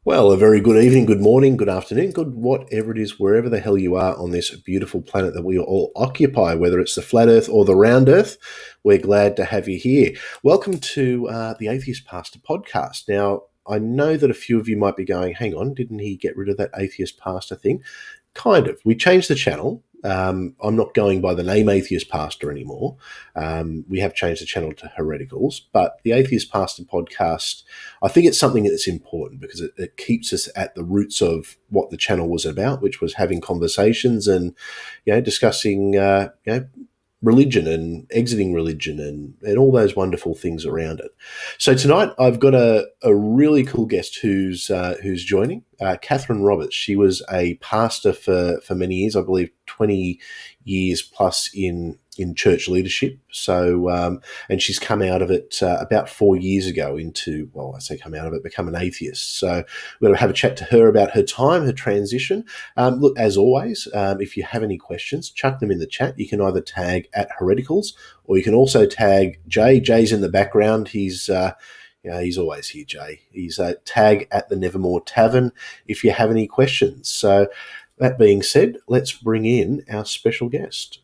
Well, a very good evening, good morning, good afternoon, good whatever it is, wherever the hell you are on this beautiful planet that we all occupy, whether it's the flat earth or the round earth. We're glad to have you here. Welcome to the Atheist Pastor podcast. Now, I know that a few of you might be going, hang on, didn't he get rid of that Atheist Pastor thing? Kind of. We changed the channel. I'm not going by the name Atheist Pastor anymore. We have changed the channel to Hereticals, but the Atheist Pastor podcast, I think it's something that's important because it keeps us at the roots of what the channel was about, which was having conversations and, discussing, religion and exiting religion and all those wonderful things around it. So tonight I've got a really cool guest who's joining, Katherine Roberts. She was a pastor for many years, I believe 20 years plus in church leadership. So, and she's come out of it about 4 years ago into, well, I say come out of it, become an atheist. So we're going to have a chat to her about her time, her transition. Look, as always, if you have any questions, chuck them in the chat. You can either tag at Hereticals or you can also tag Jay. Jay's in the background. He's always here, Jay. He's tag at the Nevermore Tavern if you have any questions. So that being said, let's bring in our special guest.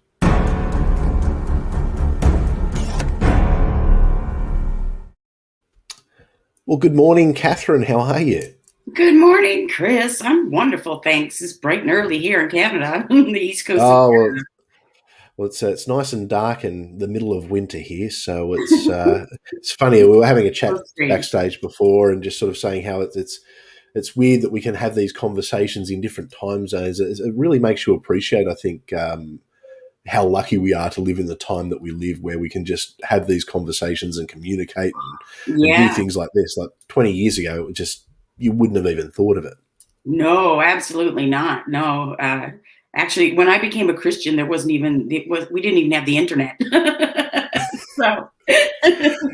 Well, good morning, Katherine. How are you? Good morning, Chris. I'm wonderful, thanks. It's bright and early here in Canada, the East Coast of Canada. Well, it's nice and dark in the middle of winter here, so it's funny. We were having a chat backstage before and just sort of saying how it's weird that we can have these conversations in different time zones. It really makes you appreciate, I think, how lucky we are to live in the time that we live, where we can just have these conversations and communicate and do things like this. Like 20 years ago, it was just, you wouldn't have even thought of it. No, absolutely not. No, actually, when I became a Christian, we didn't even have the internet. So,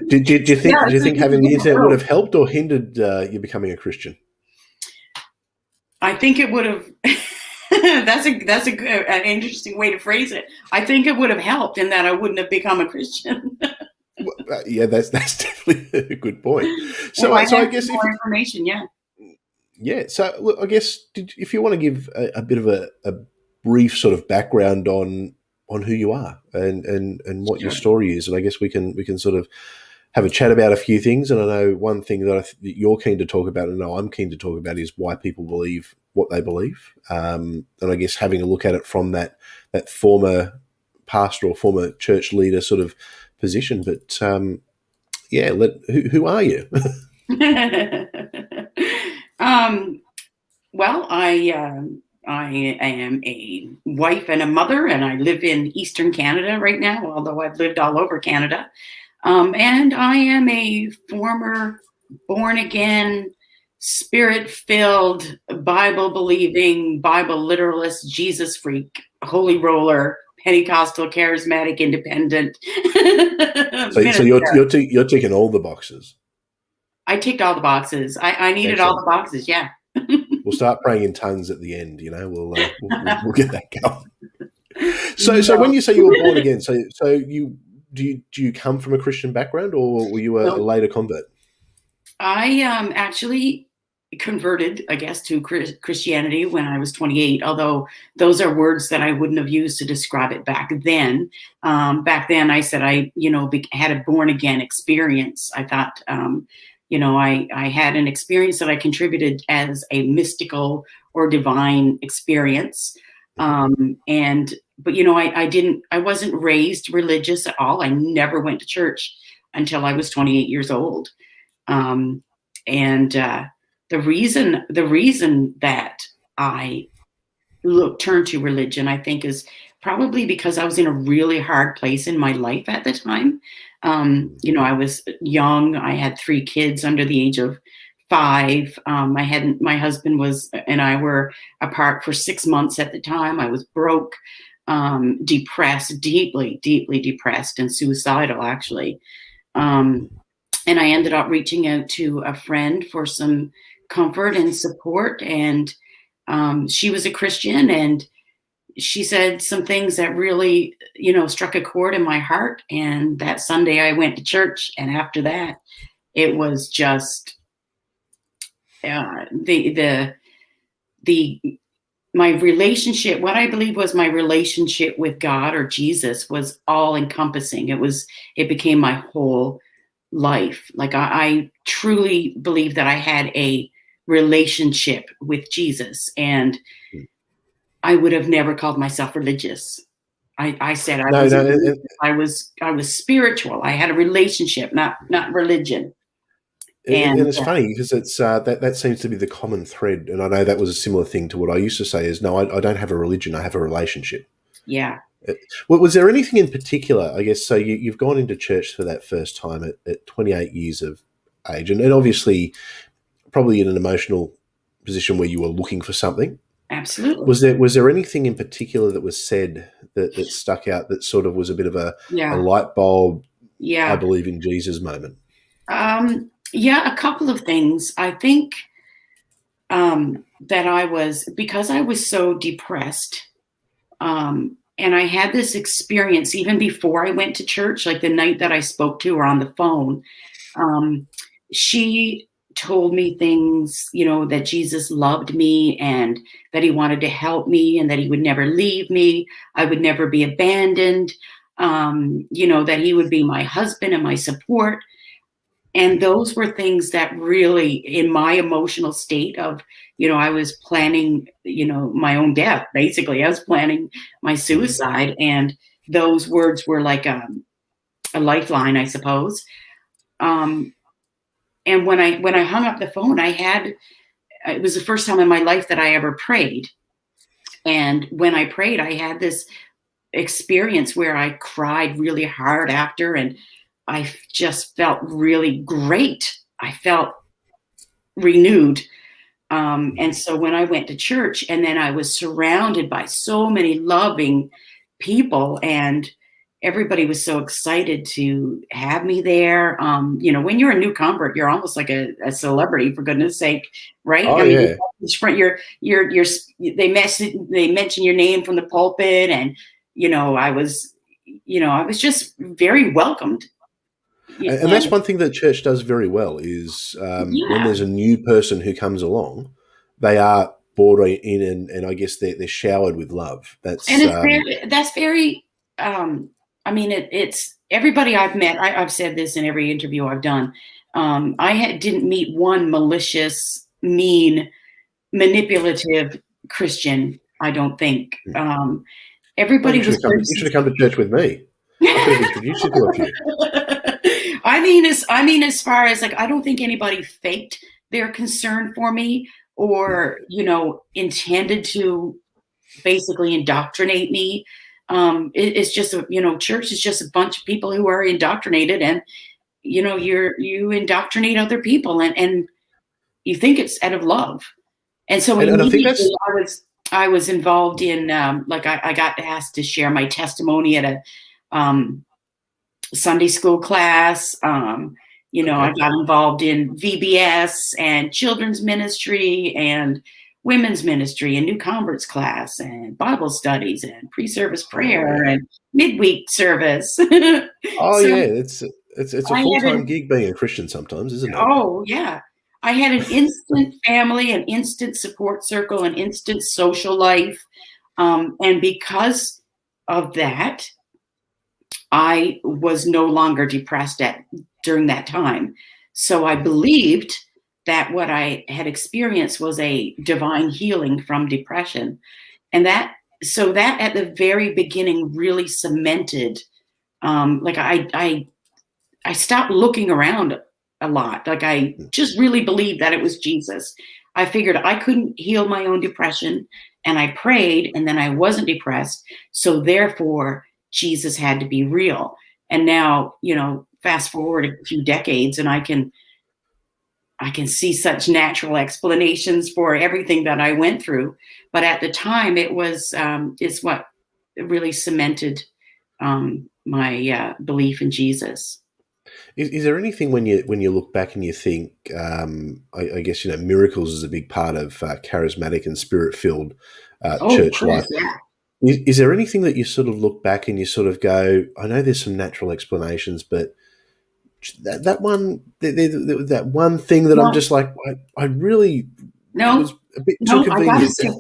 do you think having the internet would have helped or hindered you becoming a Christian? I think it would have. That's an interesting way to phrase it. I think it would have helped in that I wouldn't have become a Christian. Yeah, that's definitely a good point. So, I guess more information, yeah. Yeah. So, look, I guess if you want to give a bit of a brief sort of background on who you are and what your story is, and I guess we can sort of have a chat about a few things. And I know one thing that you're keen to talk about, and I know I'm keen to talk about, is why people believe what they believe. And I guess having a look at it from that former pastor or former church leader sort of position. But who are you? Well, I am a wife and a mother, and I live in Eastern Canada right now, although I've lived all over Canada. And I am a former born-again, spirit-filled, Bible-believing, Bible literalist, Jesus freak, holy roller, Pentecostal, charismatic, independent. So you're ticking all the boxes. I ticked all the boxes. I needed all the boxes. Yeah. We'll start praying in tongues at the end. We'll get that going. So when you say you were born again, so you do you come from a Christian background, or were you a later convert? I actually converted, I guess, to Christianity when I was 28, although those are words that I wouldn't have used to describe it back then. Back then I said I had a born again experience. I thought, I had an experience that I contributed as a mystical or divine experience. But I wasn't raised religious at all. I never went to church until I was 28 years old. The reason that I turned to religion, I think, is probably because I was in a really hard place in my life at the time. I was young. I had 3 kids under the age of 5. My husband and I were apart for 6 months at the time. I was broke, depressed, deeply, deeply depressed and suicidal, actually. And I ended up reaching out to a friend for some comfort and support. And she was a Christian, and she said some things that really, struck a chord in my heart. And that Sunday I went to church. And after that, it was just The my relationship, what I believe was my relationship with God or Jesus, was all encompassing. It became my whole life. Like I truly believe that I had a relationship with Jesus, and I would have never called myself religious. I said I No, wasn't no, religious. I was spiritual. I had a relationship, not religion. and And it's funny because it's that seems to be the common thread. And I know that was a similar thing to what I used to say is, no, I don't have a religion. I have a relationship. yeah, Was there anything in particular, I guess, so you've gone into church for that first time at 28 years of age, and obviously probably in an emotional position where you were looking for something. absolutely. Was there anything in particular that was said that stuck out that sort of was a bit of a Yeah, light bulb, I yeah. believe in Jesus moment? Yeah, a couple of things. I think that because I was so depressed, and I had this experience even before I went to church, like the night that I spoke to her on the phone. Um, she told me things, that Jesus loved me and that he wanted to help me and that he would never leave me. I would never be abandoned. That he would be my husband and my support. And those were things that really, in my emotional state of, I was planning, my own death, basically. I was planning my Mm. suicide. And those words were like a lifeline, I suppose. Um, and when I hung up the phone, it was the first time in my life that I ever prayed. And when I prayed, I had this experience where I cried really hard after, and I just felt really great. I felt renewed. And so when I went to church, and then I was surrounded by so many loving people, and everybody was so excited to have me there. When you're a new convert, you're almost like a celebrity, for goodness sake, right? Oh I mean, yeah, they mention your name from the pulpit, and I was just very welcomed. and that's And one thing that church does very well is when yeah, there's a new person who comes along, they are brought in and I guess they're showered with love. and That's that's very. I mean, it's everybody I've met. I've said this in every interview I've done. Didn't meet one malicious, mean, manipulative Christian. I don't think. well, Everybody was very. you should have come to church with me. I could have introduced you to a few. I mean, as far as like, I don't think anybody faked their concern for me, or intended to basically indoctrinate me. It's just church is just a bunch of people who are indoctrinated, and you indoctrinate other people, and you think it's out of love. And so And I think immediately that's I was involved in, like, I got asked to share my testimony at a um, Sunday school class. I okay. got involved in VBS and children's ministry and women's ministry and new converts class and Bible studies and pre-service Oh prayer yeah. and midweek service. Oh So yeah. It's a I full had time an gig being a Christian sometimes, isn't it? oh yeah. I had an instant family, an instant support circle, an instant social life. And because of that, I was no longer depressed during that time. So I believed that what I had experienced was a divine healing from depression. And that at the very beginning really cemented, like I stopped looking around a lot. Like I just really believed that it was Jesus. I figured I couldn't heal my own depression, and I prayed, and then I wasn't depressed. So therefore, Jesus had to be real. And now, fast forward a few decades, and I can see such natural explanations for everything that I went through. But at the time, it's what really cemented my belief in Jesus. Is there anything when you look back and you think, I guess miracles is a big part of charismatic and spirit filled Oh, church life. Chris, yeah. Is there anything that you sort of look back and you sort of go, I know there's some natural explanations, but that one, that one thing that I'm No, just like, I really was no, a bit too no, I gotta convenient. say,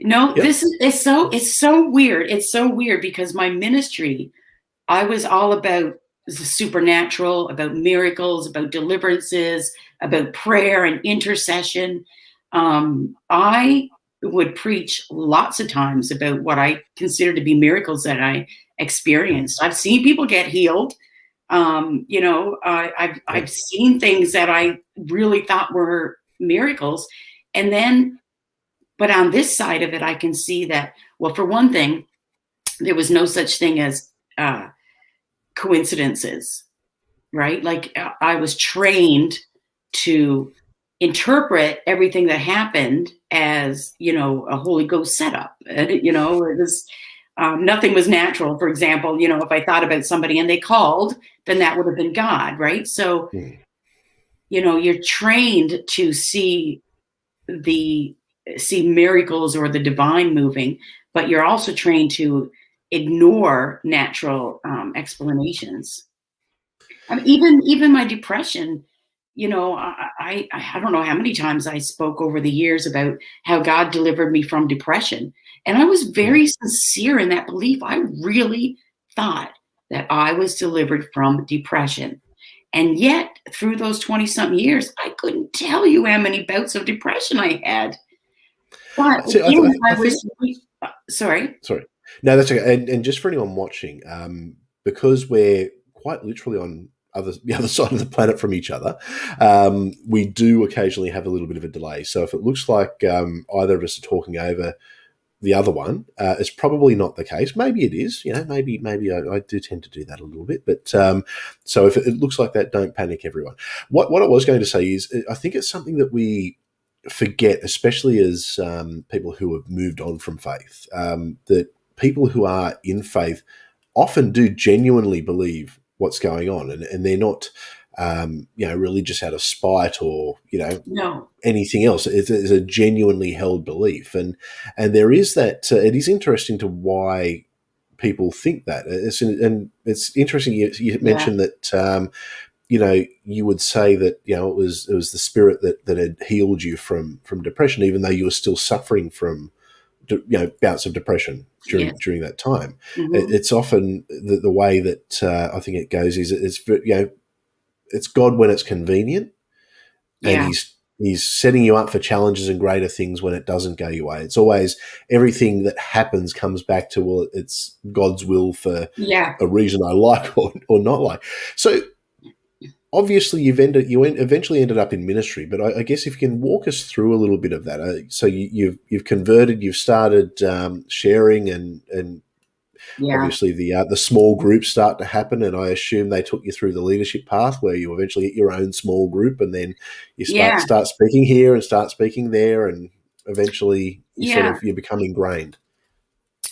no, Yep. this is, it's so weird. It's so weird because my ministry, I was all about the supernatural, about miracles, about deliverances, about prayer and intercession. I would preach lots of times about what I consider to be miracles that I Mm, experienced. I've seen people get healed. I've yep. seen things that I really thought were miracles, and then, but on this side of it, I can see that. Well, for one thing, there was no such thing as coincidences, right? Like I was trained to interpret everything that happened as, a Holy Ghost setup. It was, nothing was natural. For example, if I thought about somebody and they called, then that would have been God, right? So, Mm. you're trained to the see miracles or the divine moving, but you're also trained to ignore natural explanations. I mean, even my depression, I don't know how many times I spoke over the years about how God delivered me from depression, and I was Mm. very sincere in that belief. I really thought that I was delivered from depression, and yet through those 20-something years, I couldn't tell you how many bouts of depression I had. But So again, I I think, was sorry. sorry. No, that's okay. And just for anyone watching, because we're quite literally on the other side of the planet from each other, we do occasionally have a little bit of a delay. So if it looks like either of us are talking over the other one, it's probably not the case. Maybe it is. Maybe I do tend to do that a little bit. But so if it looks like that, don't panic, everyone. What I was going to say is, I think it's something that we forget, especially as people who have moved on from faith, that people who are in faith often do genuinely believe what's going on, and they're not, religious out of spite or No. anything else. It's a genuinely held belief, and there is that. It is interesting to why people think that. And it's interesting you Yeah. mentioned that. You would say that it was the spirit that had healed you from depression, even though you were still suffering from bouts of depression during Yes. during that time. Hmm. It's often the way that I think it goes is it's God when it's convenient, and Yeah. he's setting you up for challenges and greater things when it doesn't go your way. It's always everything that happens comes back to, well, it's God's will for Yeah. a reason I like or not like. So obviously eventually ended up in ministry, but I guess if you can walk us through a little bit of that. So you've converted, you've started sharing, and Yeah. obviously the small groups start to happen, and I assume they took you through the leadership path where you eventually get your own small group, and then you start Yeah. start speaking here and start speaking there, and eventually Yeah. you become ingrained.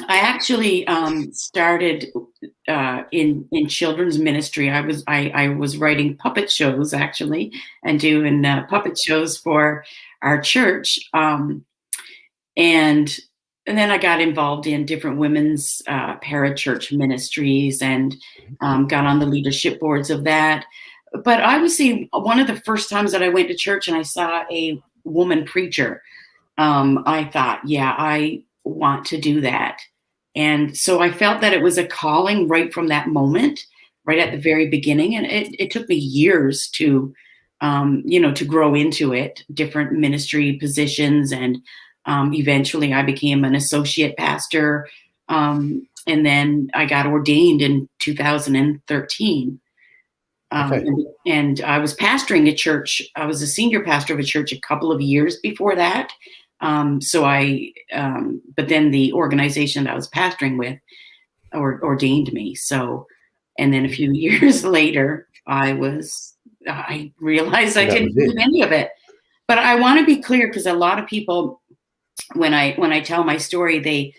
I actually started in children's ministry. I was writing puppet shows actually, and doing puppet shows for our church, and and then I got involved in different women's parachurch ministries, and got on the leadership boards of that. But I was seeing one of the first times that I went to church and I saw a woman preacher. I thought, yeah, I want to do that. And so I felt that it was a calling right from that moment, right at the very beginning. And it took me years to grow into it, different ministry positions. And eventually I became an associate pastor. And then I got ordained in 2013. Okay. And I was pastoring a church. I was a senior pastor of a church a couple of years before that. But then the organization that I was pastoring with ordained me. So, and then a few years later, I realized I And that didn't was it. believe any of it. But I want to be clear because a lot of people, when I tell my story, they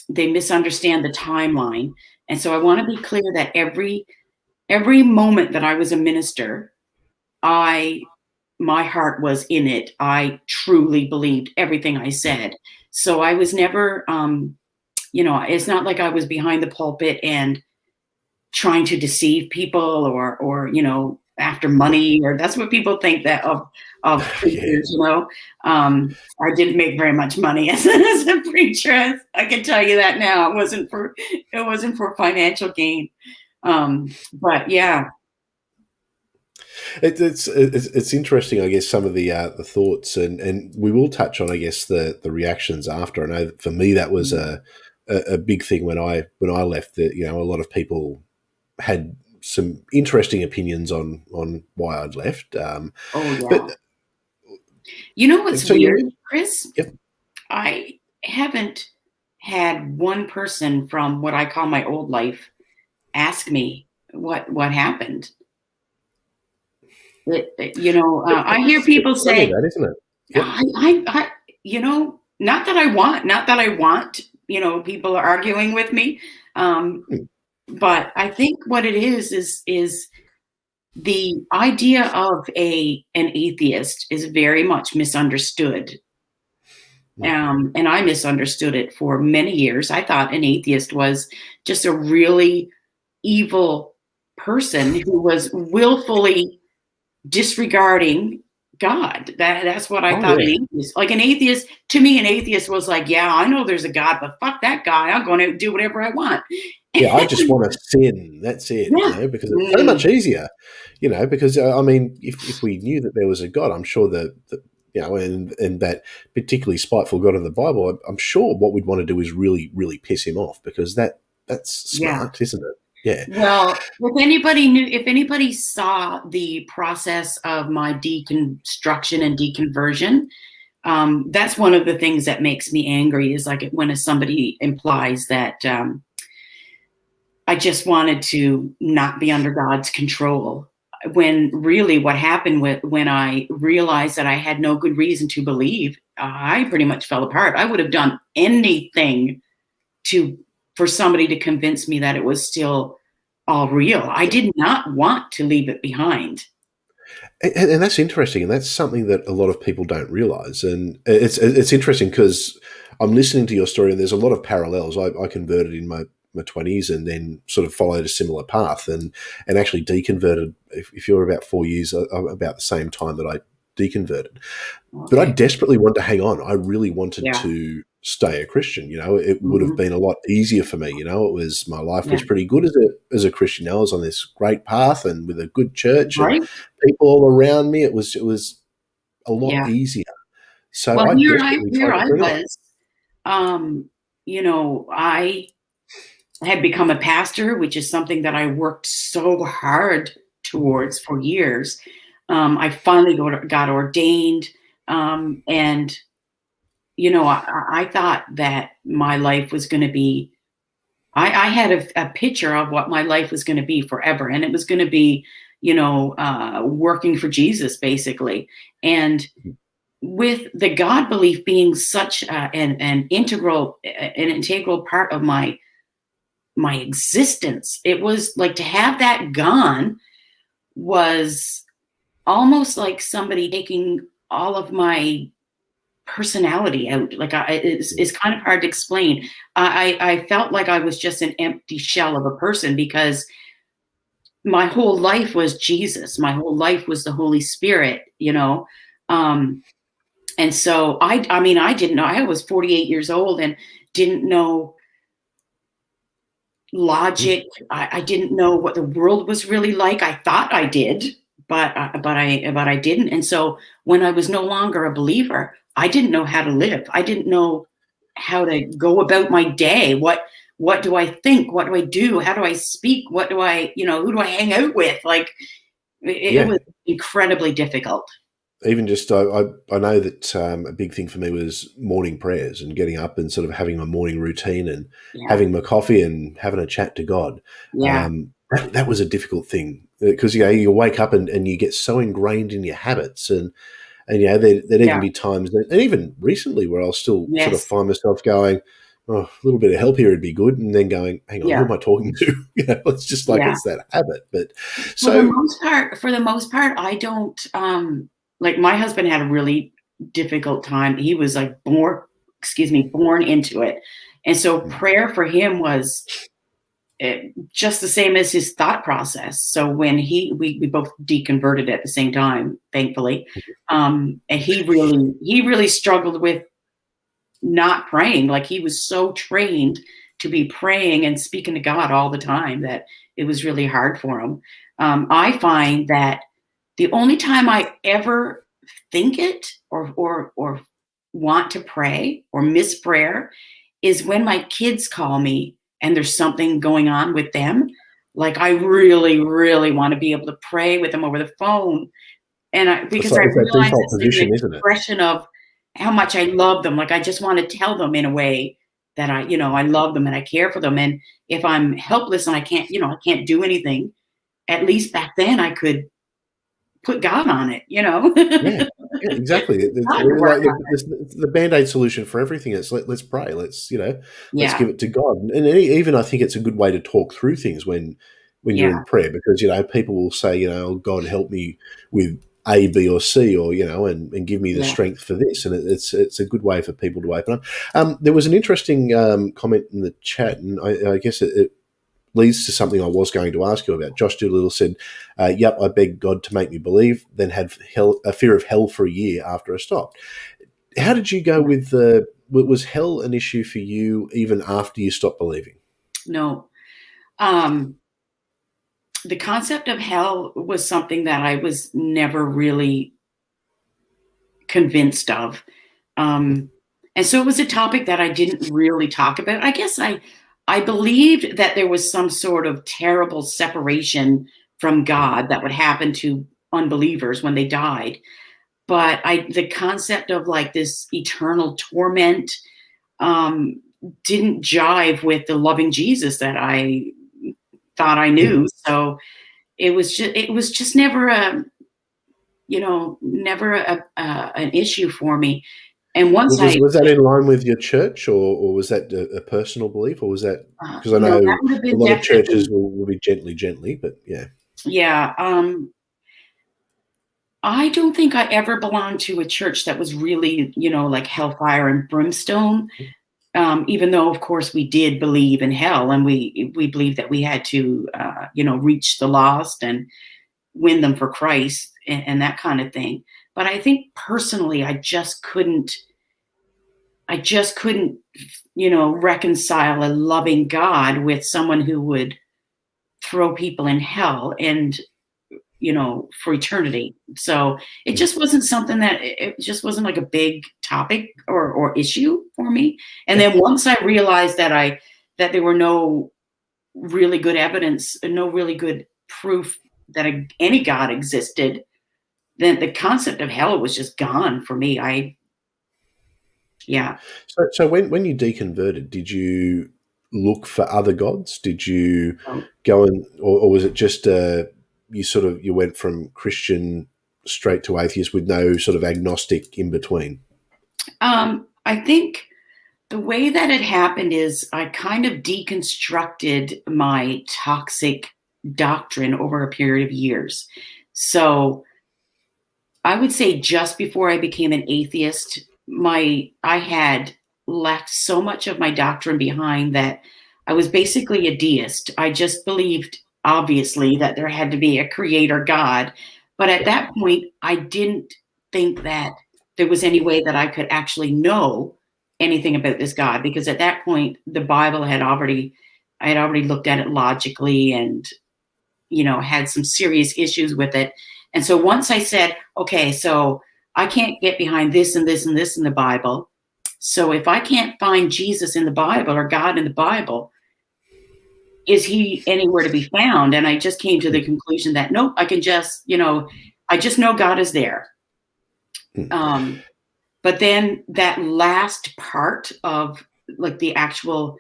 misunderstand the timeline, and so I want to be clear that every moment that I was a minister, I my heart was in it. I truly believed everything I Mm. said. So I was never, it's not like I was behind the pulpit and trying to deceive people, or after money, or that's what people think that of Yeah. preachers. I didn't make very much money as a preacher. I can tell you that now. It wasn't for financial gain. But yeah. It's interesting, I guess, some of the thoughts, and we will touch on, I guess, the reactions after. I know that for me that was a big thing when I left. That a lot of people had some interesting opinions on why I'd left. Oh But yeah. You know what's so weird, Chris? yep. I haven't had one person from what I call my old life ask me what happened. I hear people It's funny say, that, isn't it? Yep. not that I want, people are arguing with me. Um, Hmm. but I think what it is the idea of an atheist is very much misunderstood. Hmm. And I misunderstood it for many years. I thought an atheist was just a really evil person who was willfully disregarding God. That's what I Oh thought an yeah. atheist. Like an atheist, to me, an atheist was like, yeah, I know there's a God, but fuck that guy. I'm going to do whatever I want. Yeah, I just want to sin. That's it, Yeah. because it's so Mm, much easier, because I mean, if we knew that there was a God, I'm sure that and that particularly spiteful God of the Bible, I'm sure what we'd want to do is really, really piss him off, because that's yeah. smart, isn't it? Yeah. Well, if anybody saw the process of my deconstruction and deconversion, that's one of the things that makes me angry is like when somebody implies that I just wanted to not be under God's control. When really what happened when I realized that I had no good reason to believe, I pretty much fell apart. I would have done anything to for somebody to convince me that it was still all real. I did not want to leave it behind. And that's interesting, and that's something that a lot of people don't realize. And it's interesting because I'm listening to your story, and there's a lot of parallels. I converted in my 20s, and then sort of followed a similar path, and actually deconverted. If you're about 4 years, about the same time that I deconverted. But I Okay. desperately wanted to hang on. I really wanted Yeah. to stay a Christian. It would have Hmm. been a lot easier for me. It was, my life Yeah. was pretty good as a Christian. I was on this great path and with a good church and Right. people all around me. It was a lot Yeah. easier. So Well, I here I desperately here tried to I cling on. was. I had become a pastor, which is something that I worked so hard towards for years. I finally got ordained, and I thought that my life was going to be. I had a picture of what my life was going to be forever, and it was going to be, working for Jesus, basically. And with the God belief being such an integral part of my existence, it was like to have that gone was almost like somebody taking all of my personality out. Like it's kind of hard to explain. I felt like I was just an empty shell of a person because my whole life was Jesus. My whole life was the Holy Spirit, Um, and so I mean, I didn't know. I was 48 years old and didn't know Mm. logic. I didn't know what the world was really like. I thought I did, but I didn't. And so when I was no longer a believer, I didn't know how to live. I didn't know how to go about my day. What do I think? What do I do? How do I speak? What do I, who do I hang out with? Like it Yeah. was incredibly difficult. Even just, I know that a big thing for me was morning prayers and getting up and sort of having my morning routine and Yeah. having my coffee and having a chat to God. Yeah. That was a difficult thing because you wake up and you get so ingrained in your habits, and there'd even Yeah. be times that, and even recently, where I'll still sort of Yes. find myself going, oh, a little bit of help here would be good, and then going, hang on, who Yeah. am I talking to? It's just like Yeah. it's that habit. But For the so most part, I don't like my husband had a really difficult time. He was like born into it. And so prayer for him was just the same as his thought process. So when we both deconverted at the same time, thankfully, and he really struggled with not praying. Like, he was so trained to be praying and speaking to God all the time that it was really hard for him. I find that the only time I ever think it or want to pray or miss prayer is when my kids call me and there's something going on with them. Like, I really, really want to be able to pray with them over the phone, and because I It's that realize default it's an position, isn't it? expression of how much I love them. Like, I just want to tell them in a way that I love them and I care for them. And if I'm helpless and I can't do anything, at least back then I could put God on it. Yeah, yeah, exactly. It's God would work like on it's the Band-Aid solution for everything. It's let's pray. Let's Yeah, give it to God. And even I think it's a good way to talk through things when you're yeah, in prayer, because people will say, oh, God, help me with A, B, or C, or and give me the yeah. strength for this. And it's a good way for people to open up. There was an interesting comment in the chat, and I guess it leads to something I was going to ask you about. Josh Doolittle said, "Yep, I begged God to make me believe, then had a fear of hell for a year after I stopped." How did you go with the? Was hell an issue for you even after you stopped believing? No. Um, the concept of hell was something that I was never really convinced of. Um, and so it was a topic that I didn't really talk about. I guess I believed that there was some sort of terrible separation from God that would happen to unbelievers when they died. But the concept of like this eternal torment um, didn't jive with the loving Jesus that I thought I knew. So it was just never an issue for me. And once I Was that in line with your church, or was that a personal belief, or was that because I no, know that would have a been lot of churches definitely, will be gently, but yeah. yeah. I don't think I ever belonged to a church that was really, like hellfire and brimstone. Even though, of course, we did believe in hell, and we believed that we had to, reach the lost and win them for Christ and that kind of thing. But I think personally, I just couldn't, reconcile a loving God with someone who would throw people in hell and for eternity. So it just wasn't something it just wasn't like a big topic or issue for me. And Yeah. then once I realized that there were no really good evidence, no really good proof that any God existed, then the concept of hell was just gone for me. Yeah. So when you deconverted, did you look for other gods? Did you So, go and, or was it just you went from Christian straight to atheist with no sort of agnostic in between? I think the way that it happened is I kind of deconstructed my toxic doctrine over a period of years. So I would say just before I became an atheist, I had left so much of my doctrine behind that I was basically a deist. I just believed, obviously, that there had to be a creator God. But at that point, I didn't think that there was any way that I could actually know anything about this God, because at that point, the Bible I had already looked at it logically and had some serious issues with it. And so once I said, okay, so I can't get behind this and this and this in the Bible. So if I can't find Jesus in the Bible or God in the Bible, is he anywhere to be found? And I just came to the conclusion that nope, I just know God is there. Hmm. Um, but then that last part of like the actual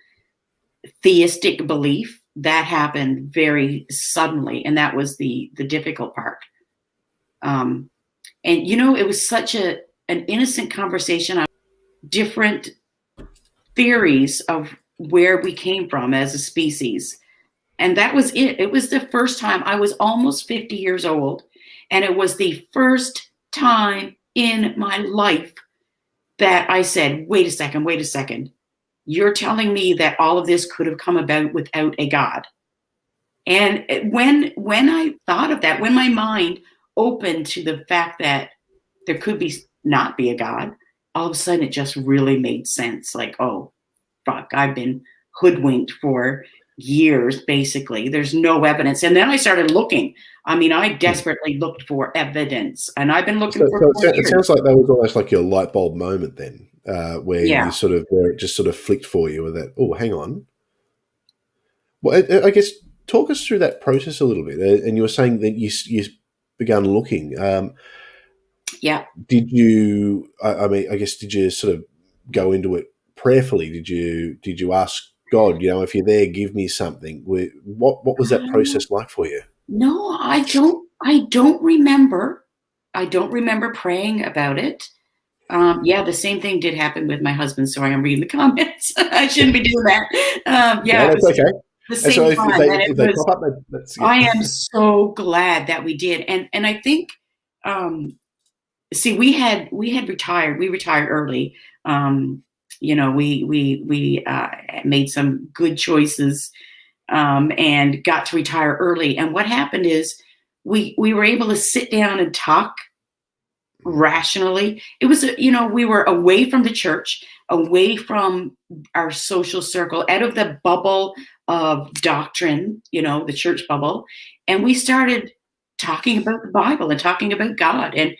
theistic belief that happened very suddenly, and that was the difficult part. Um, and it was such an innocent conversation on different theories of where we came from as a species. And that was it. It was the first time. I was almost 50 years old, and it was the first time in my life that I said, wait a second, you're telling me that all of this could have come about without a God. And when I thought of that, when my mind opened to the fact that there could be not be a God, all of a sudden it just really made sense. Like, oh fuck, I've been hoodwinked for years, basically. There's no evidence. And then I started looking. I mean, I Hmm. desperately looked for evidence, and I've been looking So, for so it, 4 it years. sounds like that was almost like your light bulb moment then, where you Yeah. sort of where it just sort of flicked for you, with that. Oh, hang on. Well, I guess talk us through that process a little bit. And you were saying that you began looking. Yeah. Did you? I mean, I guess did you sort of go into it prayerfully? Did you ask God? If you're there, give me something. What was that Uh, process like for you? no, I don't remember. I don't remember praying about it. Yeah, the same thing did happen with my husband. Sorry, I'm reading the comments. I shouldn't be doing that. Yeah, No, it that's was okay. the And same so if one, they and it if they was. pop up, that's yeah. I am so glad that we did, and I think, um, see, we had retired. We retired early. Um, we made some good choices, and got to retire early. And what happened is we were able to sit down and talk rationally. It was, we were away from the church, away from our social circle, out of the bubble of doctrine, the church bubble, and we started talking about the Bible and talking about God. And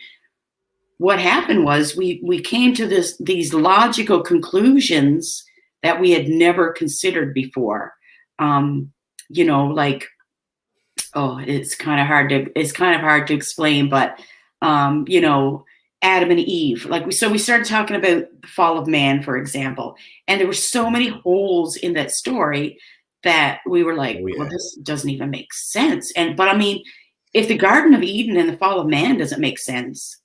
what happened was we came to these logical conclusions that we had never considered before. Um, like, oh, it's kind of hard to explain, but um, you know, Adam and Eve. Like, we started talking about the fall of man, for example, and there were so many holes in that story that we were like, Oh well, yeah. this doesn't even make sense. But I mean, if the Garden of Eden and the fall of man doesn't make sense,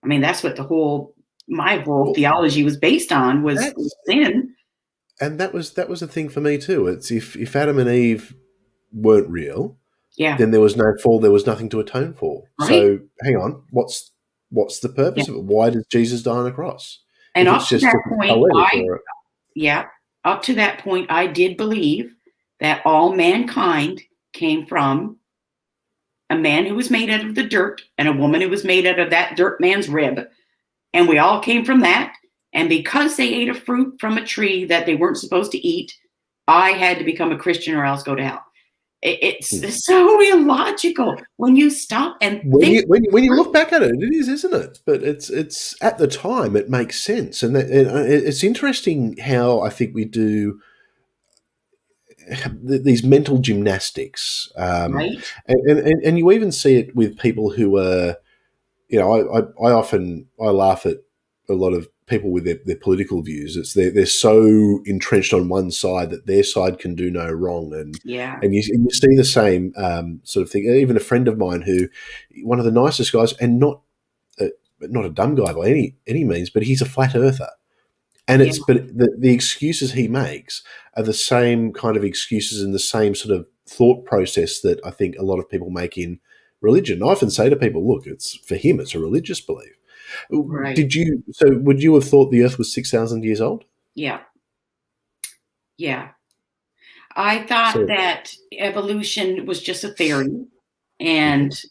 I mean, that's what my whole Well, theology was based on, was that's sin. and that was the thing for me too. It's if Adam and Eve weren't real, Yeah. then there was no fall. There was nothing to atone for. Right. So hang on, what's the Yeah. purpose of it? Why does Jesus die on a cross? And If up it's to just that to point, tell it, or yeah, up to that point, I did believe that all mankind came from a man who was made out of the dirt and a woman who was made out of that dirt man's rib. And we all came from that. And because they ate a fruit from a tree that they weren't supposed to eat, I had to become a Christian or else go to hell. hmm. It's so illogical when you stop and when think. you look back at it, it is, isn't it? But it's at the time it makes sense, and it's interesting how I think we do these mental gymnastics, Right? and you even see it with people who are, I often I laugh at a lot of people with their political views. It's they're so entrenched on one side that their side can do no wrong, and Yeah. and you see the same sort of thing. Even a friend of mine who, one of the nicest guys, and not a dumb guy by any means, but he's a flat earther. And Yeah. it's but the excuses he makes are the same kind of excuses and the same sort of thought process that I think a lot of people make in religion. I often say to people, look, it's for him, it's a religious belief. Right. Did you? So would you have thought the Earth was 6,000 years old? Yeah. Yeah. I thought So, that evolution was just a theory, mhm. and,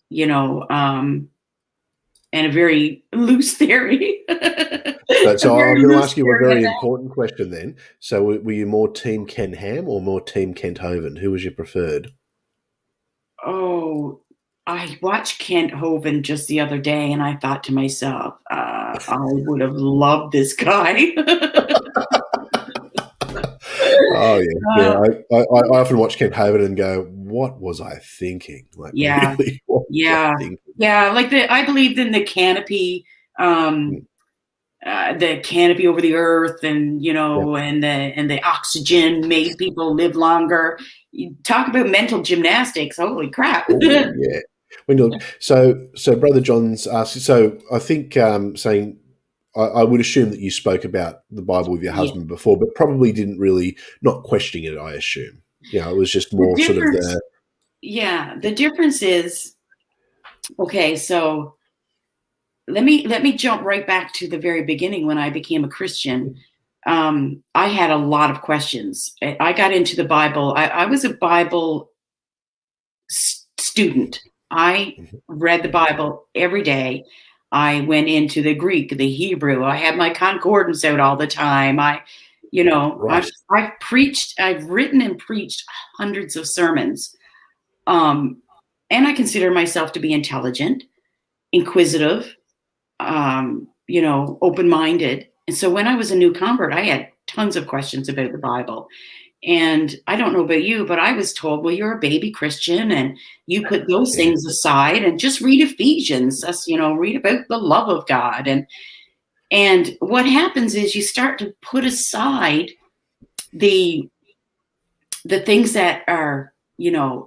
and a very loose theory. so, A so I'm very going to loose ask you a theory at very that. important question then. So, were you more Team Ken Ham or more Team Kent Hovind? Who was your preferred? Oh, I watched Kent Hovind just the other day, and I thought to myself, I would have loved this guy. Oh yeah, yeah. Uh, I often watch Kent Hovind and go, "What was I thinking? Like, yeah, really, what was I yeah, thinking?" yeah. Like, I believed in the canopy, Mm, the canopy over the earth, and yep. and the oxygen made people live longer. You talk about mental gymnastics. Holy crap! Oh yeah. When you look, so Brother John's asked. So I think saying I would assume that you spoke about the Bible with your Yeah. husband before, but probably didn't really not questioning it. I assume. It was just The more sort of difference, the yeah, the difference is, okay. So let me jump right back to the very beginning when I became a Christian. I had a lot of questions. I got into the Bible. I was a Bible student. I Mhm. read the Bible every day. I went into the Greek, the Hebrew. I had my concordance out all the time. Right. I've preached, I've written and preached hundreds of sermons. Um, and I consider myself to be intelligent, inquisitive, open minded. And so when I was a new convert, I had tons of questions about the Bible. And I don't know about you, but I was told, well, you're a baby Christian and you put those Yeah. things aside and just read Ephesians. Read about the love of God. And what happens is you start to put aside the the things that are, a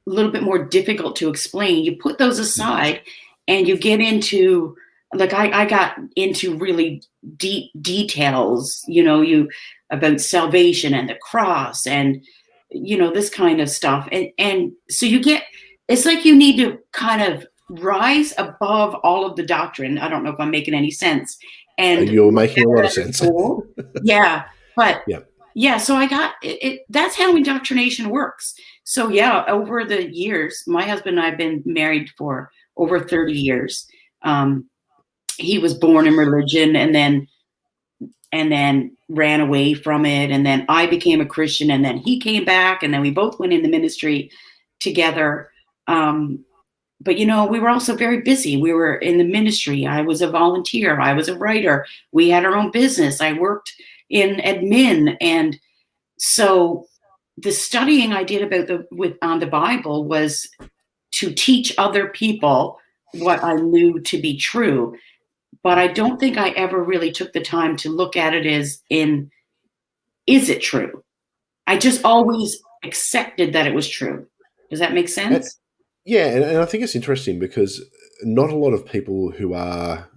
little bit more difficult to explain. You put those Mm. aside and you get into, like, I got into really deep details, you about salvation and the cross and this kind of stuff. And so you get, it's like you need to kind of rise above all of the doctrine. I don't know if I'm making any sense. And You're look making a at lot it of as a sense. whole. Yeah. But Yeah. yeah, so I got it, that's how indoctrination works. So yeah, over the years, my husband and I have been married for over 30 years. Um, he was born in religion and then ran away from it, and then I became a Christian, and then he came back, and then we both went in the ministry together. Um, but we were also very busy. We were in the ministry. I was a volunteer. I was a writer. We had our own business. I worked in admin, and so the studying I did about on the Bible was to teach other people what I knew to be true. But I don't think I ever really took the time to look at it as in, is it true? I just always accepted that it was true. Does that make And, sense? yeah, and I think it's interesting because not a lot of people who are,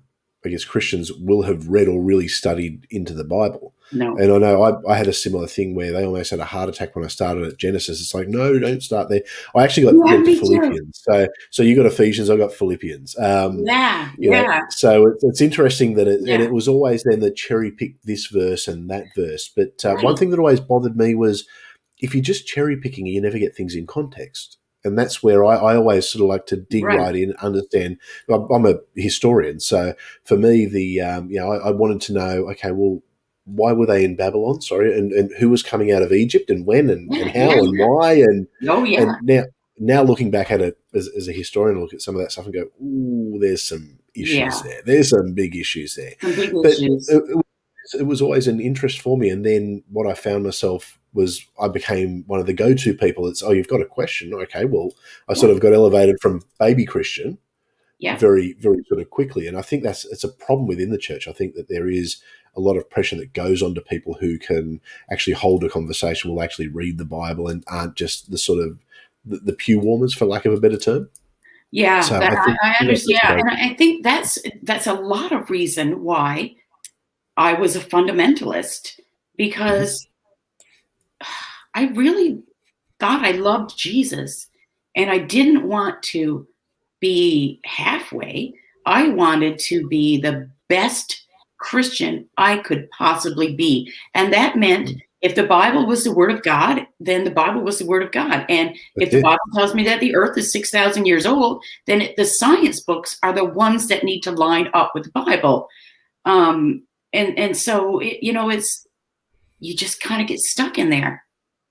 I guess, Christians will have read or really studied into the Bible. No. And I know I had a similar thing where they almost had a heart attack when I started at Genesis. It's like, no, don't start there. I actually Yeah, went to me too. Philippians. So you got Ephesians, I got Philippians. Yeah, yeah, So it's interesting that yeah. it was always then the cherry pick this verse and that verse. But one Right. thing that always bothered me was if you're just cherry picking, you never get things in context. And that's where I always sort of like to dig Right. right in and understand. I'm a historian, so for me, I wanted to know, okay, well, why were they in Babylon? Sorry, and who was coming out of Egypt and when and Yeah, yeah, how and yeah. why Oh, and yeah. now looking back at it as a historian, I look at some of that stuff and go, ooh, there's some issues Yeah. there. There's some big issues there. Some big But issues. it was always an interest for me. And then what I found myself was I became one of the go-to people. It's, oh, you've got a question. Okay, well, I Yeah. sort of got elevated from baby Christian Yeah. very, very sort of quickly. And I think it's a problem within the church. I think that there is a lot of pressure that goes on to people who can actually hold a conversation, will actually read the Bible and aren't just the sort of the pew warmers, for lack of a better term. Yeah, So that I think I that's understand. Yeah, very and I think that's a lot of reason why I was a fundamentalist, mhm. because I really thought I loved Jesus, and I didn't want to be halfway. I wanted to be the best Christian I could possibly be. And that meant if the Bible was the word of God, then the Bible was the word of God. And if That's the it. Bible tells me that the earth is 6,000 years old, then the science books are the ones that need to line up with the Bible. And so, it's, you just kind of get stuck in there.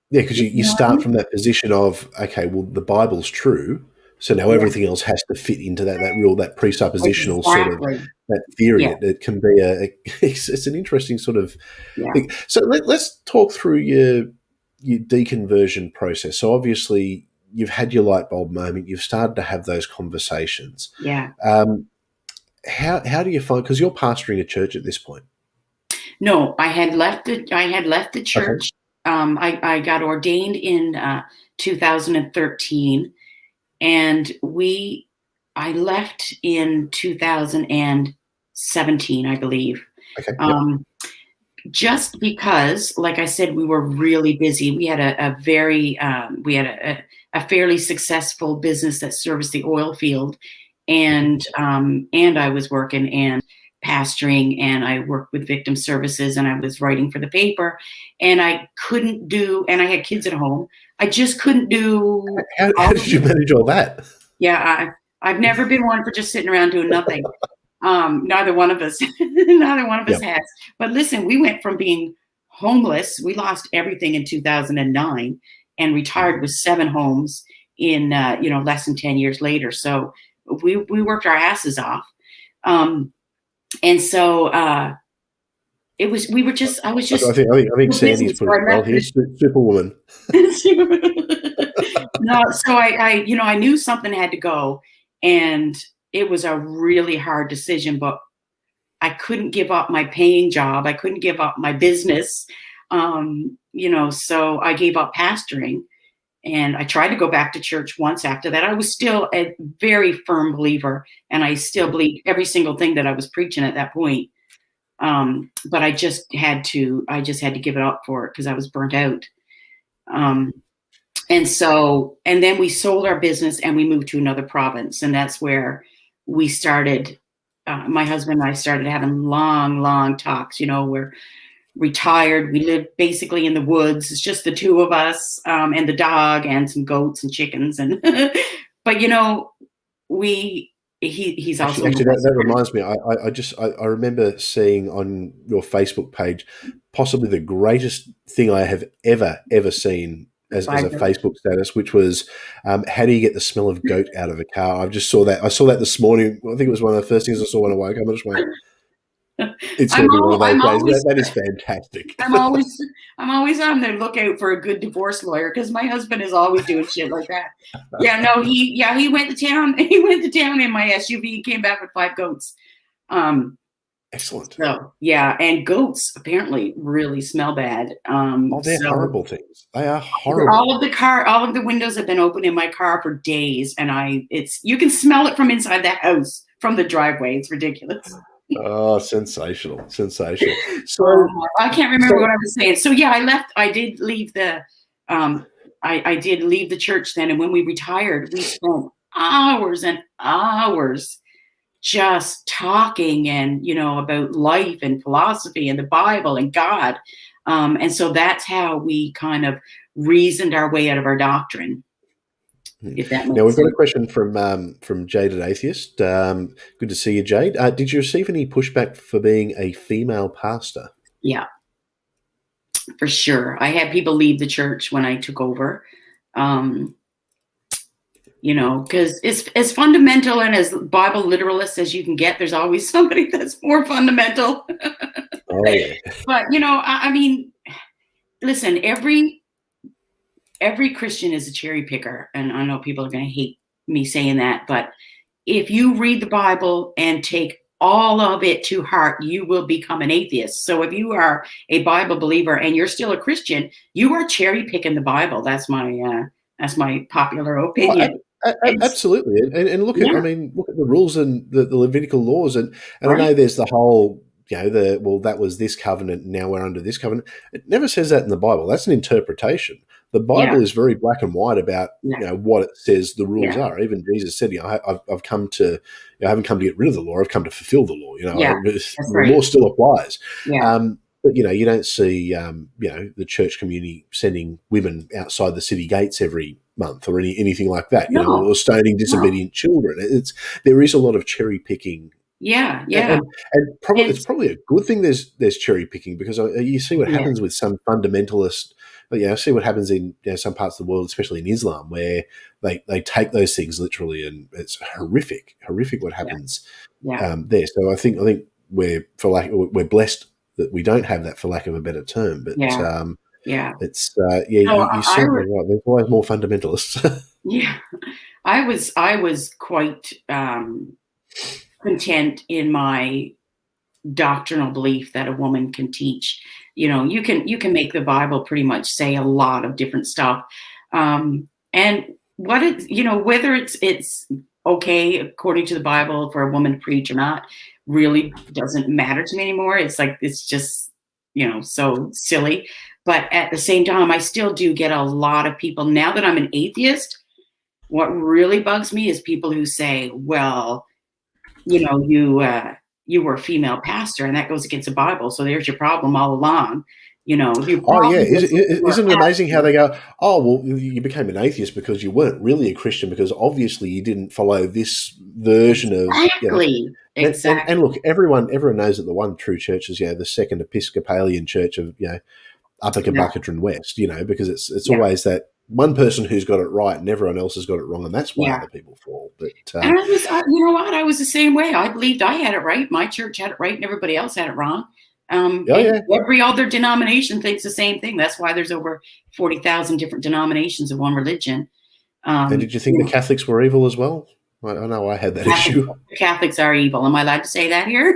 Yeah, because you You know what I start mean? from that position of, okay, well, the Bible's true, so now Yeah, everything else has to fit into that presuppositional sort of exactly. that theory. Yeah, It can be it's an interesting sort of yeah, thing. So let's talk through your deconversion process. So obviously you've had your light bulb moment. You've started to have those conversations. yeah. Um, how do you find, because you're pastoring a church at this point? No, I had left the Okay. church. I got ordained in 2013, and I left in 2017, I believe. Okay. Yep. Um, just because, like I said, we were really busy. We had a fairly successful business that serviced the oil field, and I was working. And pastoring, and I worked with victim services, and I was writing for the paper, and I couldn't do, and I had kids at home. I just couldn't do How all of did you it. manage all that? Yeah, I've never been one for just sitting around doing nothing. Neither one of us, neither one of us Yep. has. But listen, we went from being homeless. We lost everything in 2009, and retired with 7 homes in less than 10 years later. So we worked our asses off, and so it was. We were just. I was I just think the Sandy's business. put So it I well left here. the Superwoman. no, so I knew something had to go, and it was a really hard decision, but I couldn't give up my paying job. I couldn't give up my business. So I gave up pastoring, and I tried to go back to church once after that. I was still a very firm believer, and I still believe every single thing that I was preaching at that point. But I just had to give it up for it because I was burnt out. Um, and then we sold our business and we moved to another province, and that's where we started. My husband and I started having long talks. We're retired. We live basically in the woods. It's just the two of us, and the dog and some goats and chickens. And but he's also in the That Western. reminds me. I remember seeing on your Facebook page possibly the greatest thing I have ever seen as a 5 Facebook status, which was how do you get the smell of goat out of a car? I just saw that. I saw that this morning. I think it was one of the first things I saw when I woke up. I just went, it's going to be one of those I'm days. always That is fantastic. I'm always I'm always on the lookout for a good divorce lawyer because my husband is always doing shit like that. Yeah, no, he went to town. He went to town in my SUV. He came back with 5 goats. Um, Excellent. so yeah, and goats apparently really smell bad. Oh, they're So horrible things. They are horrible. all of the windows have been open in my car for days, and you can smell it from inside the house from the driveway. It's ridiculous. Oh, sensational. Sensational. I can't remember So what I was saying. So yeah, I did leave um, I did leave the church then. And when we retired, we spent hours and hours just talking and, about life and philosophy and the Bible and God. And so that's how we kind of reasoned our way out of our doctrine, if that now makes we've got a sense. question from Jade at Atheist. Good to see you, Jade. Did you receive any pushback for being a female pastor? Yeah, for sure. I had people leave the church when I took over. Um, because it's as fundamental and as Bible literalist as you can get. There's always somebody that's more fundamental. Oh yeah. But I mean, listen, every Christian is a cherry picker, and I know people are going to hate me saying that, but if you read the Bible and take all of it to heart, you will become an atheist. So if you are a Bible believer and you're still a Christian, you are cherry picking the Bible. That's my popular Oh, opinion. And absolutely. And look yeah, look at the rules and the Levitical laws, and I right. know there's the whole that was this covenant, now we're under this covenant. It never says that in the Bible. That's an interpretation. The Yeah, Bible is very black and white about yeah, what it says the rules yeah, are. Even Jesus said, I've come to, I haven't come to get rid of the law. I've come to fulfill the law. yeah. The That's right. law still applies. Yeah. But you don't see the church community sending women outside the city gates every month or anything like that. No, Or stoning no. disobedient children. There is a lot of cherry picking, Yeah, yeah. and probably And it's probably a good thing. There's cherry picking because you see what yeah, happens with some fundamentalist. See what happens in some parts of the world, especially in Islam, where they take those things literally, and it's horrific what yeah, happens yeah, there. So I think we're blessed that we don't have that, for lack of a better term. But yeah, yeah. it's So you're certainly right. There's always more fundamentalists. yeah, I was quite content in my doctrinal belief that a woman can teach. You can make the Bible pretty much say a lot of different stuff. And what it, whether it's okay according to the Bible for a woman to preach or not, really doesn't matter to me anymore. It's like, it's just, so silly. But at the same time, I still do get a lot of people now that I'm an atheist. What really bugs me is people who say, well, you you were a female pastor, and that goes against the Bible. So there's your problem all along. Your Oh yeah, problem is that you were isn't it a amazing how pastor. they go? Oh well, you became an atheist because you weren't really a Christian because obviously you didn't follow this version of Exactly. And Exactly. look, everyone knows that the one true church is the Second Episcopalian Church of Upper Yeah. Kabukatrin West, because it's Yeah. always that one person who's got it right and everyone else has got it wrong, and that's why Yeah. other people fall. But And you know what? I was the same way. I believed I had it right. My church had it right, and everybody else had it wrong. oh And yeah, every other denomination thinks the same thing. That's why there's over 40,000 different denominations of one religion. and did you You think the know, Catholics were evil as well? I know I had that Catholics, issue. Catholics are evil. Am I allowed to say that here?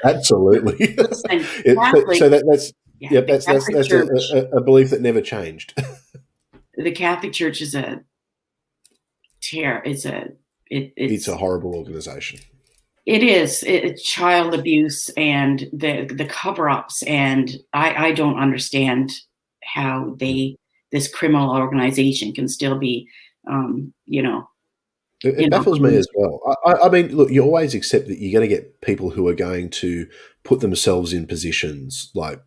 Absolutely. Listen, So Catholic, that's yeah, yep, the that's Catholic Church, a belief that never changed. the Catholic Church is a tear. It's a It's horrible organization. It is child abuse and the cover-ups, and I don't understand how this criminal organization can still be, um, you know, It baffles me going. as well. I mean, look, you always accept that you're going to get people who are going to put themselves in positions like,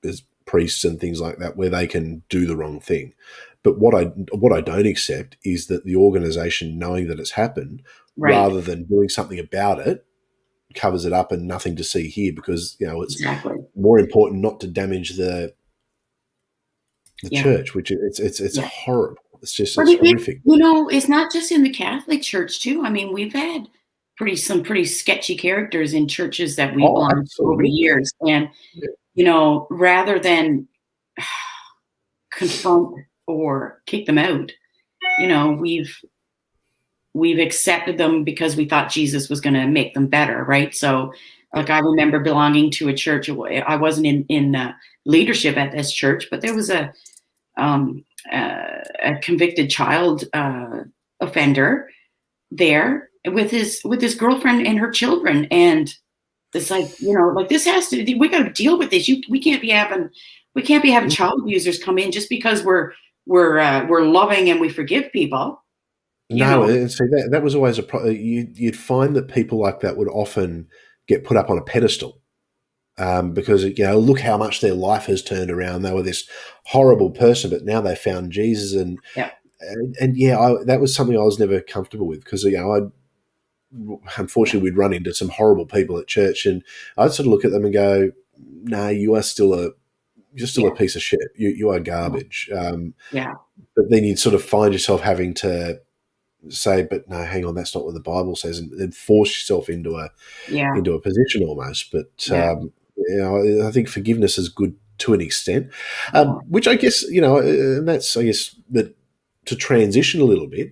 as priests and things like that, where they can do the wrong thing. But what I don't accept is that the organization, knowing that it's happened, Right, rather than doing something about it, covers it up and nothing to see here because it's exactly. more important not to damage the Yeah, church, which it's yeah. horrible. But It's horrific. it's not just in the Catholic Church too. I mean, we've had some pretty sketchy characters in churches that we Oh, belonged to over the absolutely. years, and Yeah. rather than confront or kick them out, you know, we've accepted them because we thought Jesus was going to make them better, right? So, Yeah. like, I remember belonging to a church. I wasn't in leadership at this church, but there was um, a convicted child offender there with his girlfriend and her children, and it's like, like, this has to. We got to deal with this. We can't be having child abusers come in just because we're loving and we forgive people. You No, know, and see that was always you'd find that people like that would often get put up on a pedestal, because look how much their life has turned around. They were this horrible person, but now they found Jesus, yeah, and that was something I was never comfortable with because I yeah, unfortunately we'd run into some horrible people at church, and I'd sort of look at them and go, "No, you're still a yeah, piece of shit. You are yeah, garbage." yeah, But then you'd sort of find yourself having to say, but no, hang on, that's not what the Bible says, and then force yourself yeah, into a position almost. But yeah, I think forgiveness is good to an extent, yeah. which I guess and that's I guess that to transition a little bit.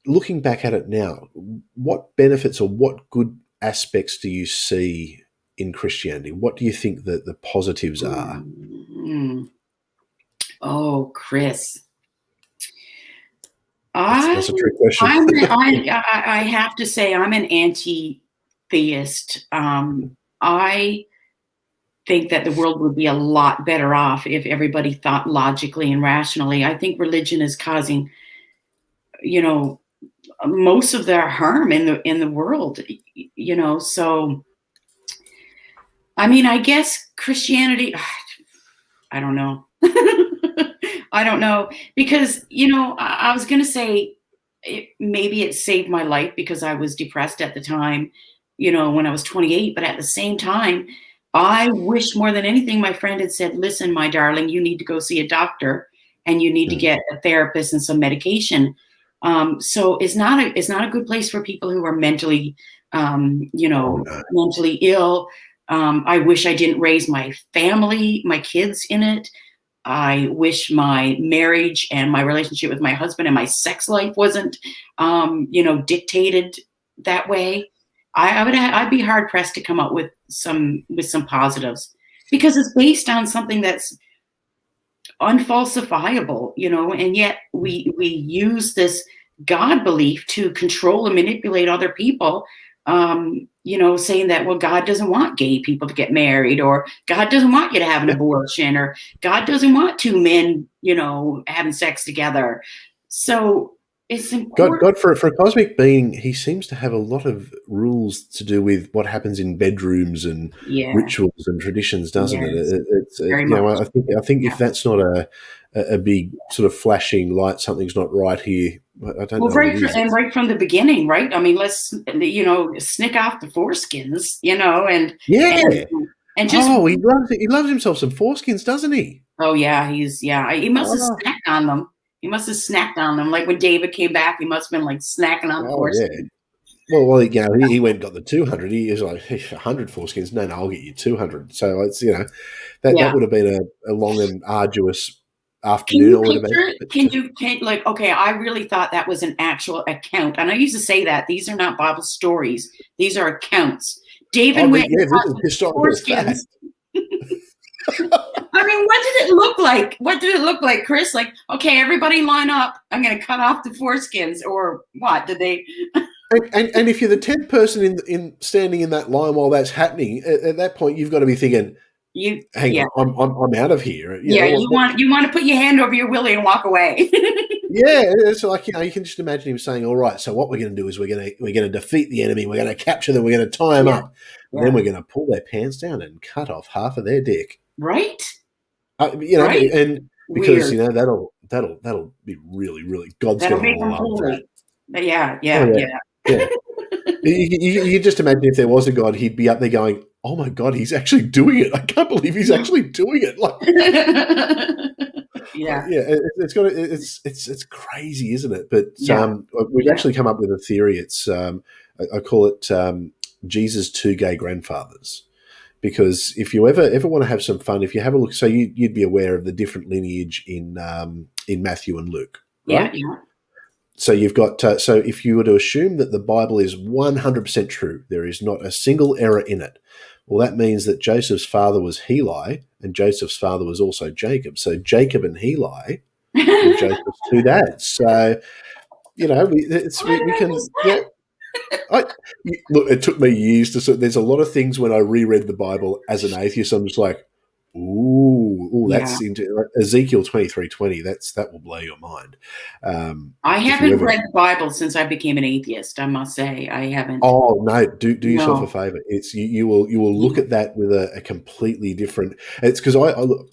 Looking back at it now, what benefits or what good aspects do you see in Christianity? What do you think that the positives are? Mm. Oh, Chris, That's I a trick question. I have to say I'm an anti-theist. I think that the world would be a lot better off if everybody thought logically and rationally. I think religion is causing, you know, most of their harm in the world. So I mean, I guess Christianity. I don't know. I don't know because I was going to say maybe it saved my life because I was depressed at the time, when I was 28. But at the same time, I wish more than anything my friend had said, "Listen, my darling, you need to go see a doctor and you need to Mm. get a therapist and some medication." So it's not a good place for people who are Oh no. mentally ill. I wish I didn't raise my kids in it. I wish my marriage and my relationship with my husband and my sex life wasn't, dictated that way. I'd be hard pressed to come up with some positives because it's based on something that's unfalsifiable, and yet we use this God belief to control and manipulate other people. Saying that, well, God doesn't want gay people to get married, or God doesn't want you to have an abortion, or God doesn't want two men, having sex together. So It's God, important. God, for a cosmic being, he seems to have a lot of rules to do with what happens in bedrooms and Yeah. rituals and traditions, doesn't it? Yes. Very You much. know, I think Yeah. if that's not a big sort of flashing light, something's not right here. I don't Well, know what it is. right from the beginning, right? I mean, let's snick off the foreskins, and Yeah. and just Oh, he loves himself some foreskins, doesn't he? oh yeah, he must have Oh, snacked on them. He must have snacked on them. Like when David came back, he must have been like snacking on the oh yeah. foreskin. Well, you know, he went and got the 200. He was like, hey, 100 foreskins. No, I'll get you 200. So it's, that Yeah. would have been a long and arduous Can afternoon, I you would picture imagine. it? But Can like okay, I really thought that was an actual account. And I used to say that these are not Bible stories. These are accounts. David went and yeah, this is got the historical fact. foreskins. I mean, what did it look like? What did it look like, Chris? Like, okay, everybody line up. I'm going to cut off the foreskins, or what? Did they? And if you're the 10th person in standing in that line while that's happening, at that point you've got to be thinking, You, hang yeah, on, I'm out of here. yeah. You want to put your hand over your willy and walk away. Yeah, it's like, you can just imagine him saying, "All right, so what we're going to do is we're going to defeat the enemy. We're going to capture them. We're going to tie them Yeah, up, and then yeah. we're going to pull their pants down and cut off half of their dick." Right, right. And because Weird. that'll be really, really, God's That'll going to make them love that. holy. But yeah, Oh yeah, yeah, yeah. yeah. You just imagine if there was a God, he'd be up there going, "Oh my God, he's actually doing it! I can't believe he's actually doing it!" Yeah, Yeah, it's crazy, isn't it? But yeah, we've yeah, actually come up with a theory. It's I call it Jesus' two gay grandfathers. Because if you ever want to have some fun, if you have a look, so you'd be aware of the different lineage in Matthew and Luke, yeah, right? yeah. So you've got so if you were to assume that the Bible is 100% true, there is not a single error in it. Well, that means that Joseph's father was Heli, and Joseph's father was also Jacob. So Jacob and Heli were Joseph's two dads. So we What can is that? I look. It took me years to. There's a lot of things when I reread the Bible as an atheist, I'm just like, ooh, Yeah. that's into like Ezekiel 23:20. That will blow your mind. I If you haven't ever read the Bible since I became an atheist, I must say. I haven't. Oh no! Do yourself a No. favor. It's you will look Yeah. at that with a completely different. It's because I look,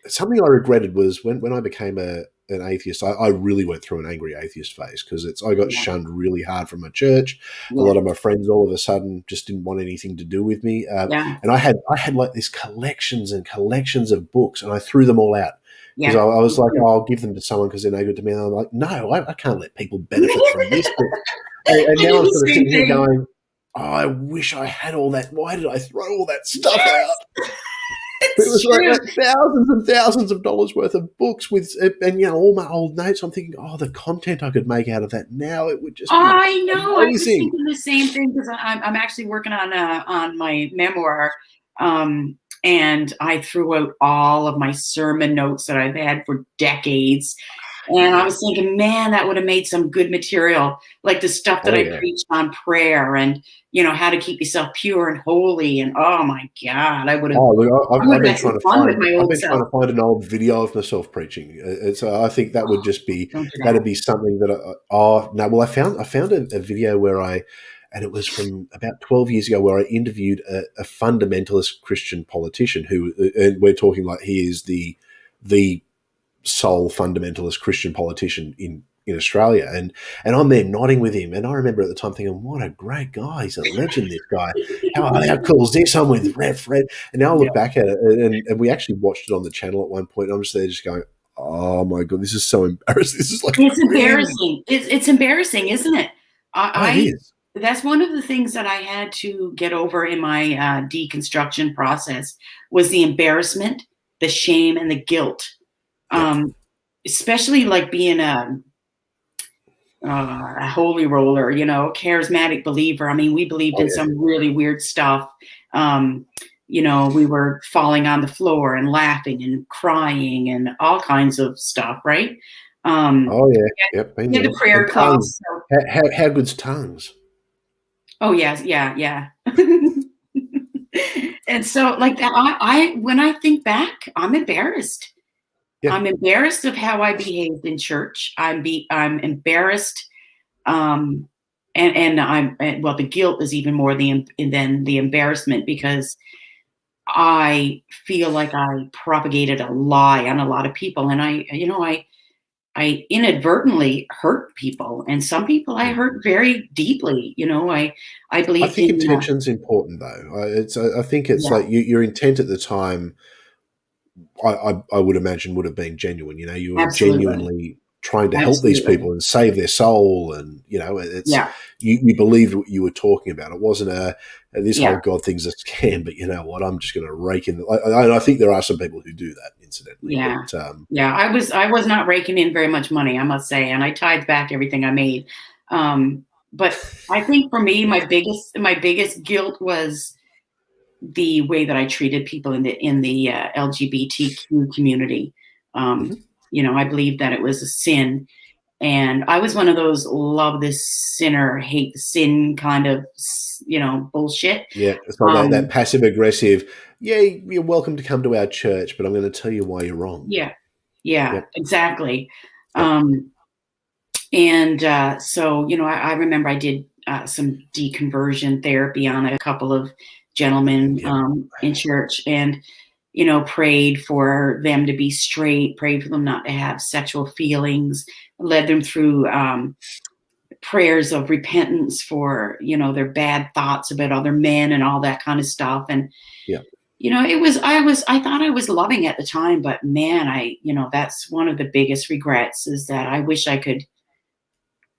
something I regretted was when I became an atheist. I really went through an angry atheist phase because I got Yeah. shunned really hard from my church. A Yeah. lot of my friends all of a sudden just didn't want anything to do with me. Yeah. And I had like these collections and collections of books, and I threw them all out because Yeah. I was Me like, too. oh, I'll give them to someone because they're no good to me. And I'm like, no, I can't let people benefit from this. And I now did I'm the sort of same sitting here thing. going, oh, I wish I had all that. Why did I throw all that stuff out? Yes, But it was it's like true. thousands and thousands of dollars worth of books with, and all my old notes. I'm thinking, oh, the content I could make out of that now, it would just be I know. I was amazing. thinking the same thing because I'm actually working on my memoir, and I threw out all of my sermon notes that I've had for decades. And I Yeah. was thinking, man, that would have made some good material, like the stuff that Oh I yeah. preached on prayer and how to keep yourself pure and holy. And oh my God, Oh, look, I I've would have been had some trying to fun with find. my I've old been trying self. to find an old video of myself preaching. It's. I think that would just be. Don't do that. That'd be something that. Oh no! Well, I found a video where and it was from about 12 years ago, where I interviewed a fundamentalist Christian politician who, and we're talking like he is the sole fundamentalist Christian politician in Australia, and I'm there nodding with him, and I remember at the time thinking, what a great guy! He's a legend. This guy, how cool is this? I'm with Fred, and now I Yeah. look back at it, and we actually watched it on the channel at one point. And I'm just there, just going, oh my God, this is so embarrassing. This is like It's cringe. embarrassing. It's embarrassing, isn't it? Oh, it is. That's one of the things that I had to get over in my deconstruction process was the embarrassment, the shame, and the guilt. Yep. Um, Especially like being a holy roller, charismatic believer. I mean, we believed Oh in yeah. some really weird stuff. Um, we were falling on the floor and laughing and crying and all kinds of stuff, right? Um, Oh yeah. Yep. Been we had there. the prayer And class. tongues. So, How good's tongues? oh yes, yeah, yeah. And so, like that, I when I think back, I'm embarrassed. Yeah. I'm embarrassed of how I behaved in church. I'm embarrassed, um, well, the guilt is even more than the embarrassment, because I feel like I propagated a lie on a lot of people, and I inadvertently hurt people, and some people I Mm. hurt very deeply. I I believed think in intention's important, though. I think it's yeah, like your intent at the time. I would imagine would have been genuine. You were absolutely, genuinely trying to help these absolutely, people and save their soul, and it's yeah, you believed what you were talking about. It wasn't this yeah. whole God thing's a scam, but you know what? I'm just going to rake in. I think there are some people who do that, incidentally, Yeah. but Yeah, I was not raking in very much money, I must say, and I tithed back everything I made. But I think for me, my biggest guilt was the way that I treated people in the LGBTQ community. Um, mhm. I believe that it was a sin, and I was one of those love this sinner, hate the sin kind of bullshit. Yeah, it's like that Um, passive aggressive. Yeah, you're welcome to come to our church, but I'm going to tell you why you're wrong. yeah, yeah, Yep, exactly. yep, Um, And so, I remember I did some deconversion therapy on a couple of gentlemen yep, in church, and, prayed for them to be straight, prayed for them not to have sexual feelings, led them through prayers of repentance for, their bad thoughts about other men and all that kind of stuff. And, yep, I thought I was loving at the time, but man, that's one of the biggest regrets, is that I wish I could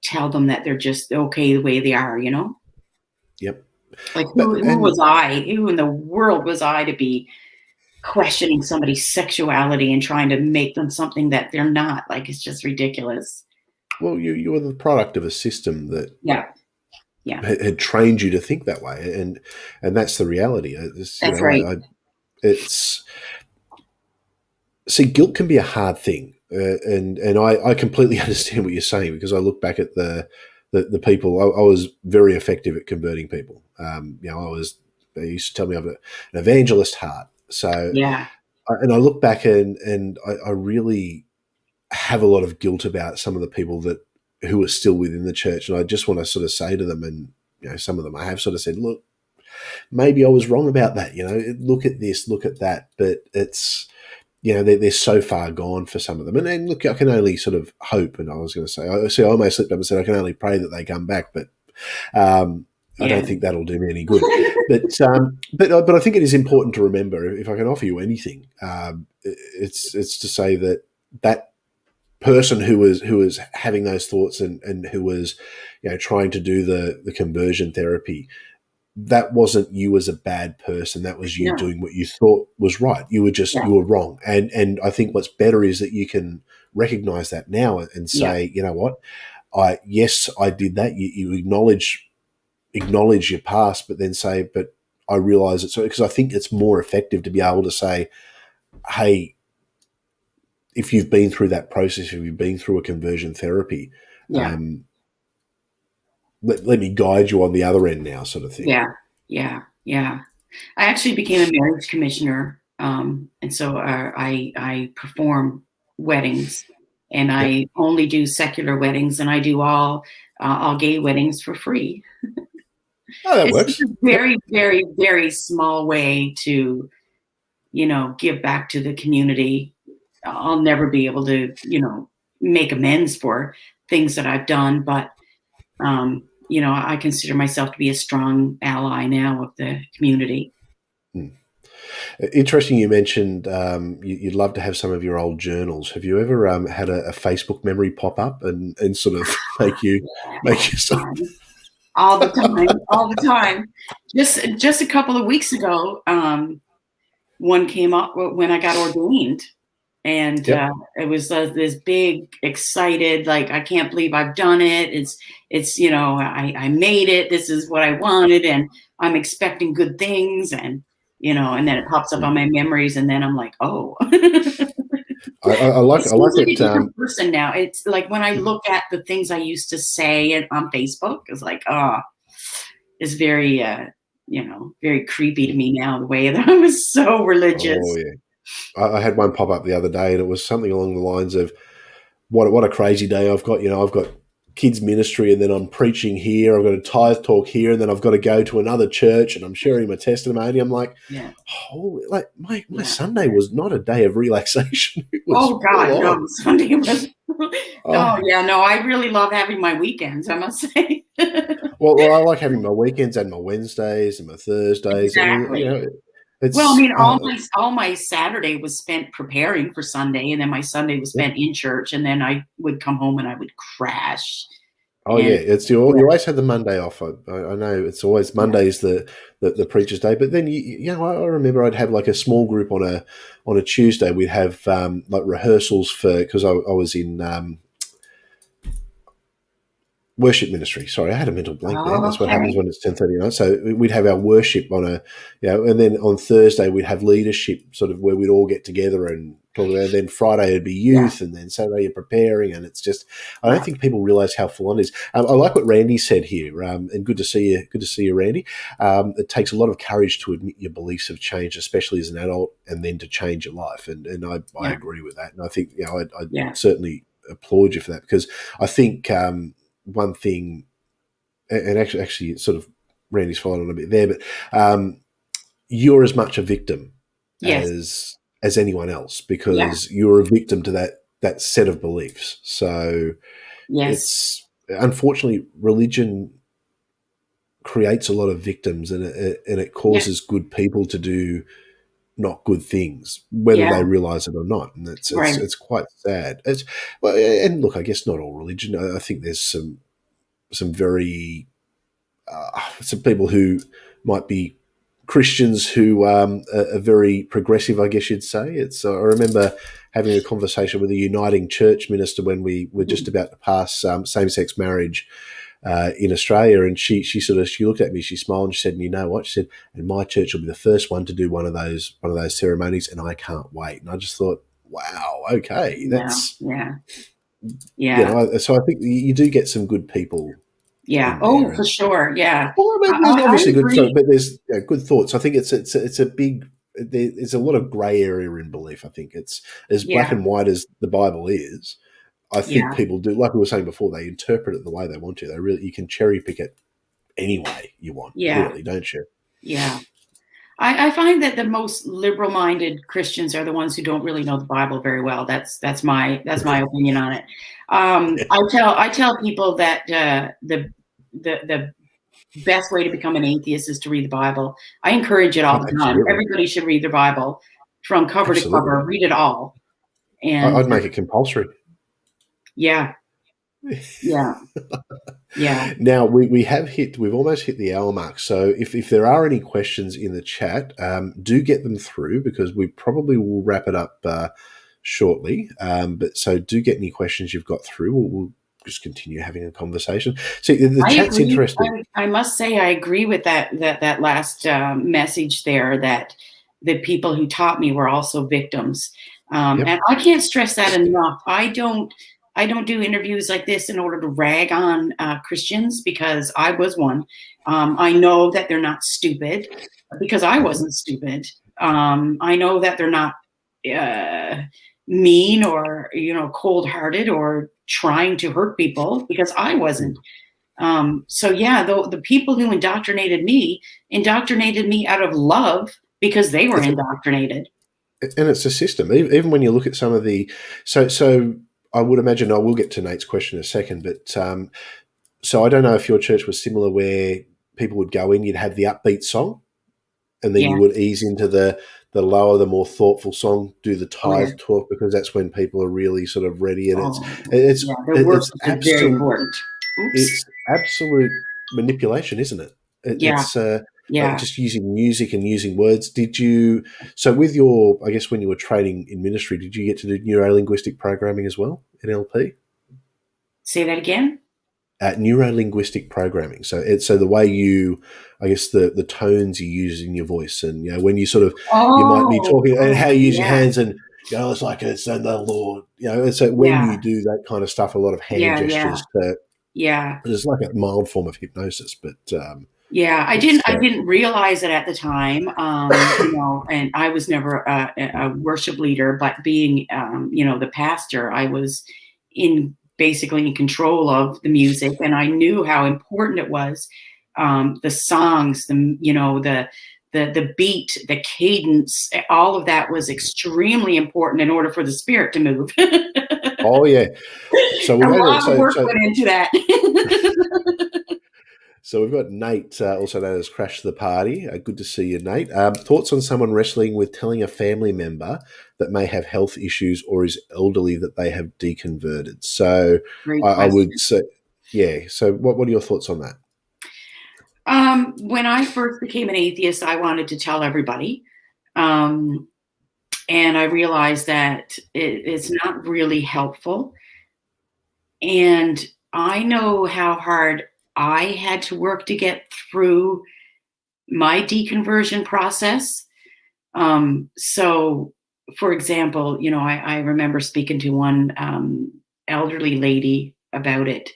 tell them that they're just okay the way they are. yep. Like, But who was I? Who in the world was I to be questioning somebody's sexuality and trying to make them something that they're not? Like, it's just ridiculous. well, you were the product of a system that Yeah, yeah, had trained you to think that way, and that's the reality. that's right. It's see, guilt can be a hard thing, and I completely understand what you're saying, because I look back at the people. I was very effective at converting people. They used to tell me I've an evangelist heart. So, Yeah, and I look back and I really have a lot of guilt about some of the people who are still within the church, and I just want to sort of say to them, and some of them I have sort of said, look, maybe I was wrong about that. Look at this, look at that, but it's they're so far gone for some of them. And then, look, I can only sort of hope. And I was going to say, I almost slipped up and said, I can only pray that they come back, but I yeah, don't think that'll do me any good. But I think it is important to remember, if I can offer you anything, it's to say that person who was having those thoughts and who was trying to do the conversion therapy, that wasn't you as a bad person. That was you no, doing what you thought was right. yeah, You were wrong. And I think what's better is that you can recognize that now and yeah, say, you know what, yes, I did that. You acknowledge your past, but then say, but I realize it. So, because I think it's more effective to be able to say, hey, if you've been through that process, if you've been through a conversion therapy, yeah, um, let me guide you on the other end now, sort of thing. yeah, yeah, yeah. I actually became a marriage commissioner, and so I perform weddings, and Yep. I only do secular weddings, and I do all gay weddings for free. Oh, that It's just works. a Yep. very, very, very small way to, give back to the community. I'll never be able to, make amends for things that I've done, but I consider myself to be a strong ally now of the community. Hmm. Interesting. You mentioned you'd love to have some of your old journals. Have you ever had a Facebook memory pop up and sort of Yeah, make you sort all the time, all the time. Just a couple of weeks ago, one came up when I got ordained, and Yep. it was this big, excited, like, I can't believe I've done it. It's I made it. This is what I wanted, and I'm expecting good things, and then it pops up Mm. on my memories, and then I'm like, oh. It I seems like like a it. different person now. It's like when I Mhm. look at the things I used to say on Facebook, it's like, it's very, very creepy to me now, the way that I was so Oh religious. yeah. I had one pop up the other day, and it was something along the lines of, what a crazy day I've got. I've got kids ministry, and then I'm preaching here. I've got a tithe talk here, and then I've got to go to another church, and I'm sharing my testimony. I'm like, Yeah. holy, like my Yeah. Sunday was not a day of relaxation. It was Oh full God, no, on. Sunday was. Oh Oh, yeah, no, I really love having my weekends, I must say. well, I like having my weekends and my Wednesdays and my Thursdays. I mean, Exactly. Well, I it's mean, all my Saturday was spent preparing for Sunday, and then my Sunday was yeah. spent in church, and then I would come home and I would crash. Oh yeah, And it's yeah, you always have the Monday off. I know it's always yeah. Monday's the preacher's day, but then I remember I'd have like a small group on a Tuesday. We'd have like rehearsals for, because I was in worship ministry. Sorry, I had a mental blank there. Oh, That's what okay. happens when it's 10:39. So we'd have our worship on and then on Thursday we'd have leadership, sort of where we'd all get together and talk about it. Then Friday it'd be Yeah, youth, and then Saturday you're preparing, and it's just, I don't right. think people realise how full on it is. I like what Randy said here, and good to see you. Good to see you, Randy. It takes a lot of courage to admit your beliefs have changed, especially as an adult, and then to change your life. And I Yeah, agree with that, and I think I yeah, certainly applaud you for that, because I think. One thing, and actually, sort of Randy's followed on a bit there, but you're as much a victim yes, as anyone else, yeah, because you're a victim to that set of beliefs. So yes, it's, unfortunately, religion creates a lot of victims, and it yeah, causes good people to do not good things, whether yeah, they realize it or not, and it's it's right. it's quite sad. It's, well, and look, I guess not all religion. I think there's some very some people who might be Christians who are very progressive, I guess you'd say. It's I remember having a conversation with a Uniting Church minister when we were just Mhm. about to pass same-sex marriage in Australia, and she looked at me, she smiled, and she said, "And you know what?" She said, "And my church will be the first one to do one of those ceremonies, and I can't wait." And I just thought, wow, okay, Yeah, that's, yeah, yeah, so I think you do get some good people yeah. in there, Oh, for and, sure. Yeah, well, I I, mean, I obviously good. So, agree. but there's good thoughts. I think it's a big. There's a lot of grey area in belief. I think it's as black Yeah, and white as the Bible is. I think yeah, people do, like we were saying before, they interpret it the way they want to. They really, you can cherry pick it any way you want, yeah, really, don't you? yeah. I find that the most liberal-minded Christians are the ones who don't really know the Bible very well. That's my opinion on it. Yeah, I tell people that the best way to become an atheist is to read the Bible. I encourage it all oh, the time. absolutely, Everybody should read their Bible from cover to absolutely. cover. Read it all, and I'd make it compulsory. yeah, yeah, yeah. Now we've almost hit the hour mark. So if there are any questions in the chat, do get them through, because we probably will wrap it up shortly. But so do get any questions you've got through. We'll just continue having a conversation. See, the I chat's agree. interesting. I must say I agree with that last message there. That the people who taught me were also victims, Yep. and I can't stress that enough. I don't do interviews like this in order to rag on Christians, because I was one. I know that they're not stupid, because I Mhm. wasn't stupid. I know that they're not uh, mean, or cold-hearted, or trying to hurt people, because I wasn't. So yeah, the people who indoctrinated me out of love, because they were It's, indoctrinated. and it's a system. Even when you look at some of the, so I would imagine, I will get to Nate's question in a second, but so I don't know if your church was similar, where people would go in, you'd have the upbeat song, and then Yeah. you would ease into the lower, the more thoughtful song, do the Oh yeah. tithe talk, because that's when people are really sort of ready, and it's Oh it's yeah. The it's worship is very absolute important. Oops. it's absolute manipulation, isn't it? Yeah. It's like Yeah. just using music and using words. Did you, so with your, I guess when you were training in ministry, did you get to do neuro linguistic programming as well, NLP? Say that again. Neuro linguistic programming. So the way you, I guess the tones you use in your voice, and when you sort of, you might be Oh. talking, and how Oh you use your yeah. hands, and it's like it's the Lord, and so when Yeah. you do that kind of stuff, a lot of hand Yeah. Yeah. gestures to, Yeah. it's like a mild form of hypnosis, but Yeah, It's I didn't realize it at the time, and I was never a worship leader, but being, the pastor, I was basically in control of the music, and I knew how important it was. The songs, the beat, the cadence, all of that was extremely important in order for the spirit to move. oh yeah. So A we've had lot of work went into that. so we've got Nate, also known as Crash the Party. Good to see you, Nate. Thoughts on someone wrestling with telling a family member that may have health issues or is elderly that they have deconverted? So Great I would question. say, yeah. So what are your thoughts on that? When I first became an atheist, I wanted to tell everybody. Um, and I realized that it's not really helpful. And I know how hard I had to work to get through my deconversion process. So, for example, I remember speaking to one elderly lady about it,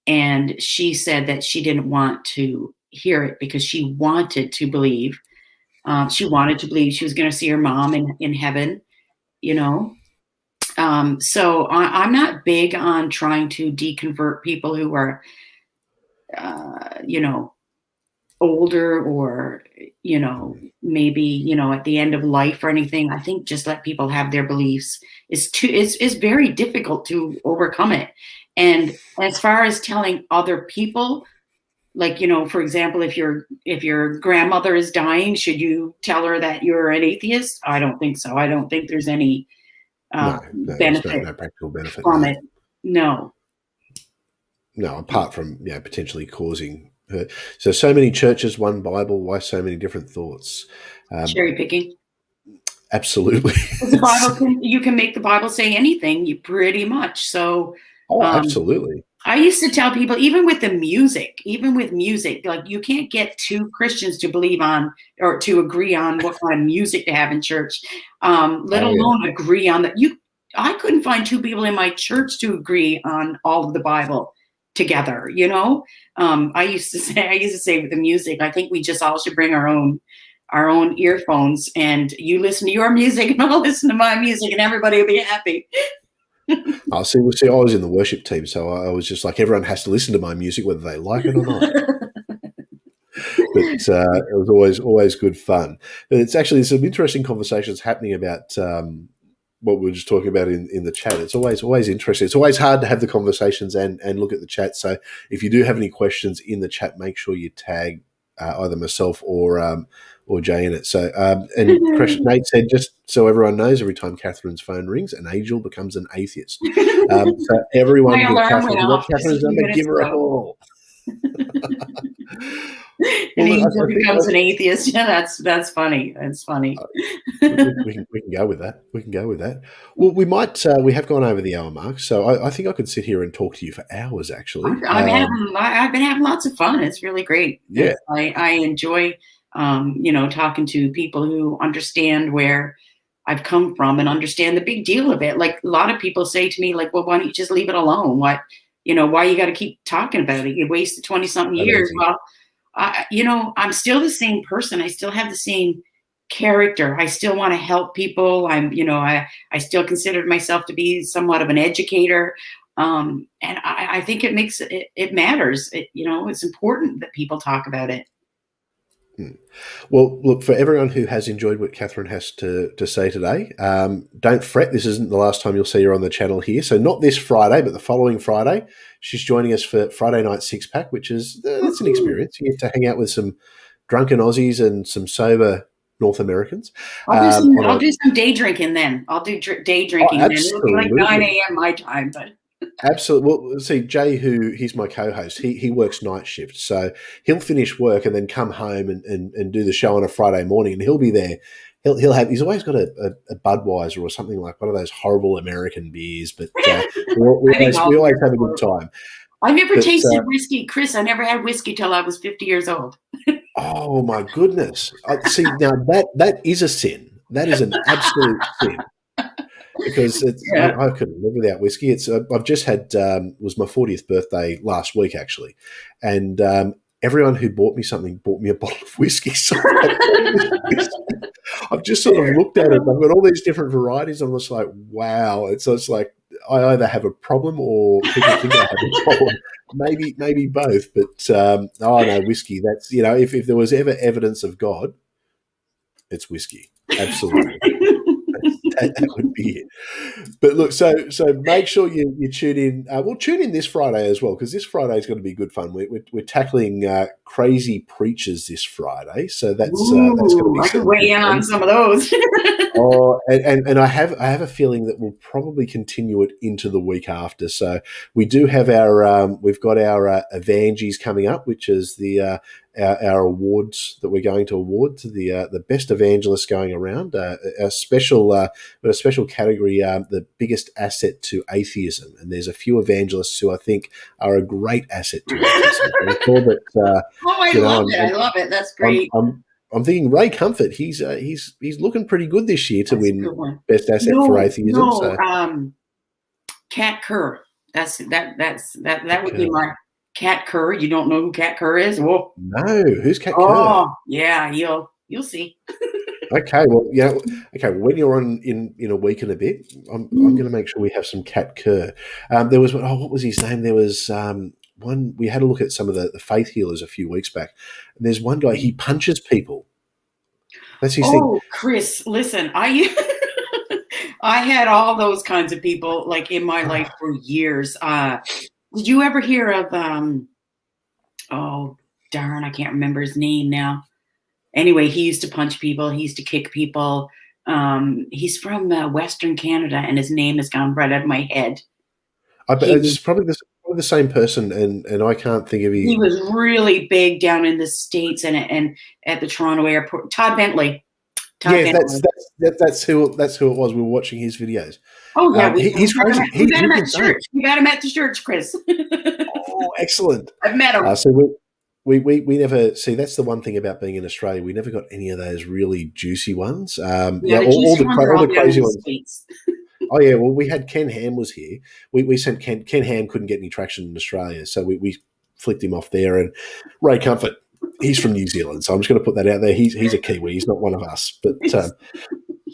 and she said that she didn't want to hear it because she wanted to believe. She wanted to believe she was going to see her mom in heaven, you know. So I'm not big on trying to deconvert people who are, you know, older or, maybe, at the end of life or anything. I think just let people have their beliefs. It's very difficult to overcome it. And as far as telling other people, like, for example, if your grandmother is dying, should you tell her that you're an atheist? I don't think so. I don't think there's any No, no, there's benefit no practical benefit. from No, it. No. no, apart from potentially causing hurt. So many churches, one Bible. Why so many different thoughts? Um, Cherry picking. absolutely. Because the Bible you can make the Bible say anything, you pretty much. So Oh, um, absolutely. I used to tell people, even with music, like you can't get two Christians to believe on or to agree on what kind of music to have in church, let Oh yeah. alone agree on that. I couldn't find two people in my church to agree on all of the Bible together. I used to say with the music, I think we just all should bring our own earphones, and you listen to your music and I'll listen to my music, and everybody will be happy. I'll see. Well, see, I was in the worship team, so I was just like, everyone has to listen to my music, whether they like it or not. But it was always good fun. It's actually some interesting conversations happening about what we were just talking about in the chat. It's always interesting. It's always hard to have the conversations and look at the chat. So if you do have any questions in the chat, make sure you tag either myself or Jay in it. So and Nate said, just so everyone knows, every time Catherine's phone rings, an angel becomes an atheist. So everyone My give alarm Catherine, went if you got off just a Catherine's few number, give minutes her a ago. call. An Well, angel I think becomes an atheist. Yeah, that's funny. That's funny. we can go with that. We can go with that. Well, we might. We have gone over the hour mark, so I think I could sit here and talk to you for hours. Actually, I've been having lots of fun. It's really great. yeah, I enjoy, talking to people who understand where I've come from and understand the big deal of it. Like a lot of people say to me, like, well, why don't you just leave it alone? Why you got to keep talking about it? You wasted 20 something not years. easy. Well, I'm still the same person. I still have the same character. I still want to help people. I still consider myself to be somewhat of an educator. And I think it matters. It's important that people talk about it. Hmm. Well, look, for everyone who has enjoyed what Catherine has to say today, don't fret. This isn't the last time you'll see her on the channel here. So not this Friday, but the following Friday, she's joining us for Friday Night Six Pack, which is that's an experience. You get to hang out with some drunken Aussies and some sober North Americans. On I'll a do some day drinking then. I'll do day oh, drinking then. It'll be like 9 absolutely. a.m. my time, but Absolutely. Well, see, Jay, he's my co-host, he works night shift, so he'll finish work and then come home and do the show on a Friday morning, and he'll be there. He's always got a Budweiser or something, like one of those horrible American beers, but we I think always all we always beer have is a good horrible. time. I never But tasted whiskey, Chris. I never had whiskey till I was 50 years old. oh my goodness, see now that is a sin. That is an absolute sin. Because Yeah. I couldn't live without whiskey. I've just had was my 40th birthday last week actually, and everyone who bought me something bought me a bottle of whiskey. So I've just sort of looked at it. I've got all these different varieties. I'm just like, wow. It's like I either have a problem or people think I have a problem. Maybe both. But oh no, whiskey. That's if there was ever evidence of God, it's whiskey. Absolutely. That would be it. But look, so make sure you tune in. We'll tune in this Friday as well, because this Friday is going to be good fun. We're tackling crazy preachers this Friday, so that's going to be. I could weigh in on some of those. Oh, and I have a feeling that we'll probably continue it into the week after. So we do have we've got our Evangies coming up, which is our awards that we're going to award to the best evangelists going around. A special category, the biggest asset to atheism, and there's a few evangelists who I think are a great asset to atheism. I recall that. I love it. That's great. I'm thinking Ray Comfort. He's looking pretty good this year to win best asset for atheism. No, Kat Kerr. That would be my Kat Kerr. You don't know who Kat Kerr is? Well, no, who's Kat Kerr? Oh, yeah, you'll see. Okay, well, okay. When you're on in a week and a bit, I'm going to make sure we have some Kat Kerr. There was what was his name? There was one. We had a look at some of the faith healers a few weeks back, and there's one guy. He punches people. That's his thing. Oh, Chris, listen, I had all those kinds of people like in my life for years. Did you ever hear of oh darn, I can't remember his name now. Anyway, he used to punch people. He used to kick people. He's from Western Canada, and his name has gone right out of my head. It's probably the same person, and I can't think of his. He was really big down in the States and at the Toronto airport. Todd Bentley. That's who it was. We were watching his videos. Oh yeah, he's crazy. We got him at church. We got him at the church, Chris. Oh, excellent! I've met him. So we never see. That's the one thing about being in Australia. We never got any of those really juicy ones. All the crazy ones. Oh yeah, well we had Ken Ham was here. We sent Ken Ham couldn't get any traction in Australia, so we flicked him off there. And Ray Comfort, he's from New Zealand, so I'm just going to put that out there. He's a Kiwi. He's not one of us. But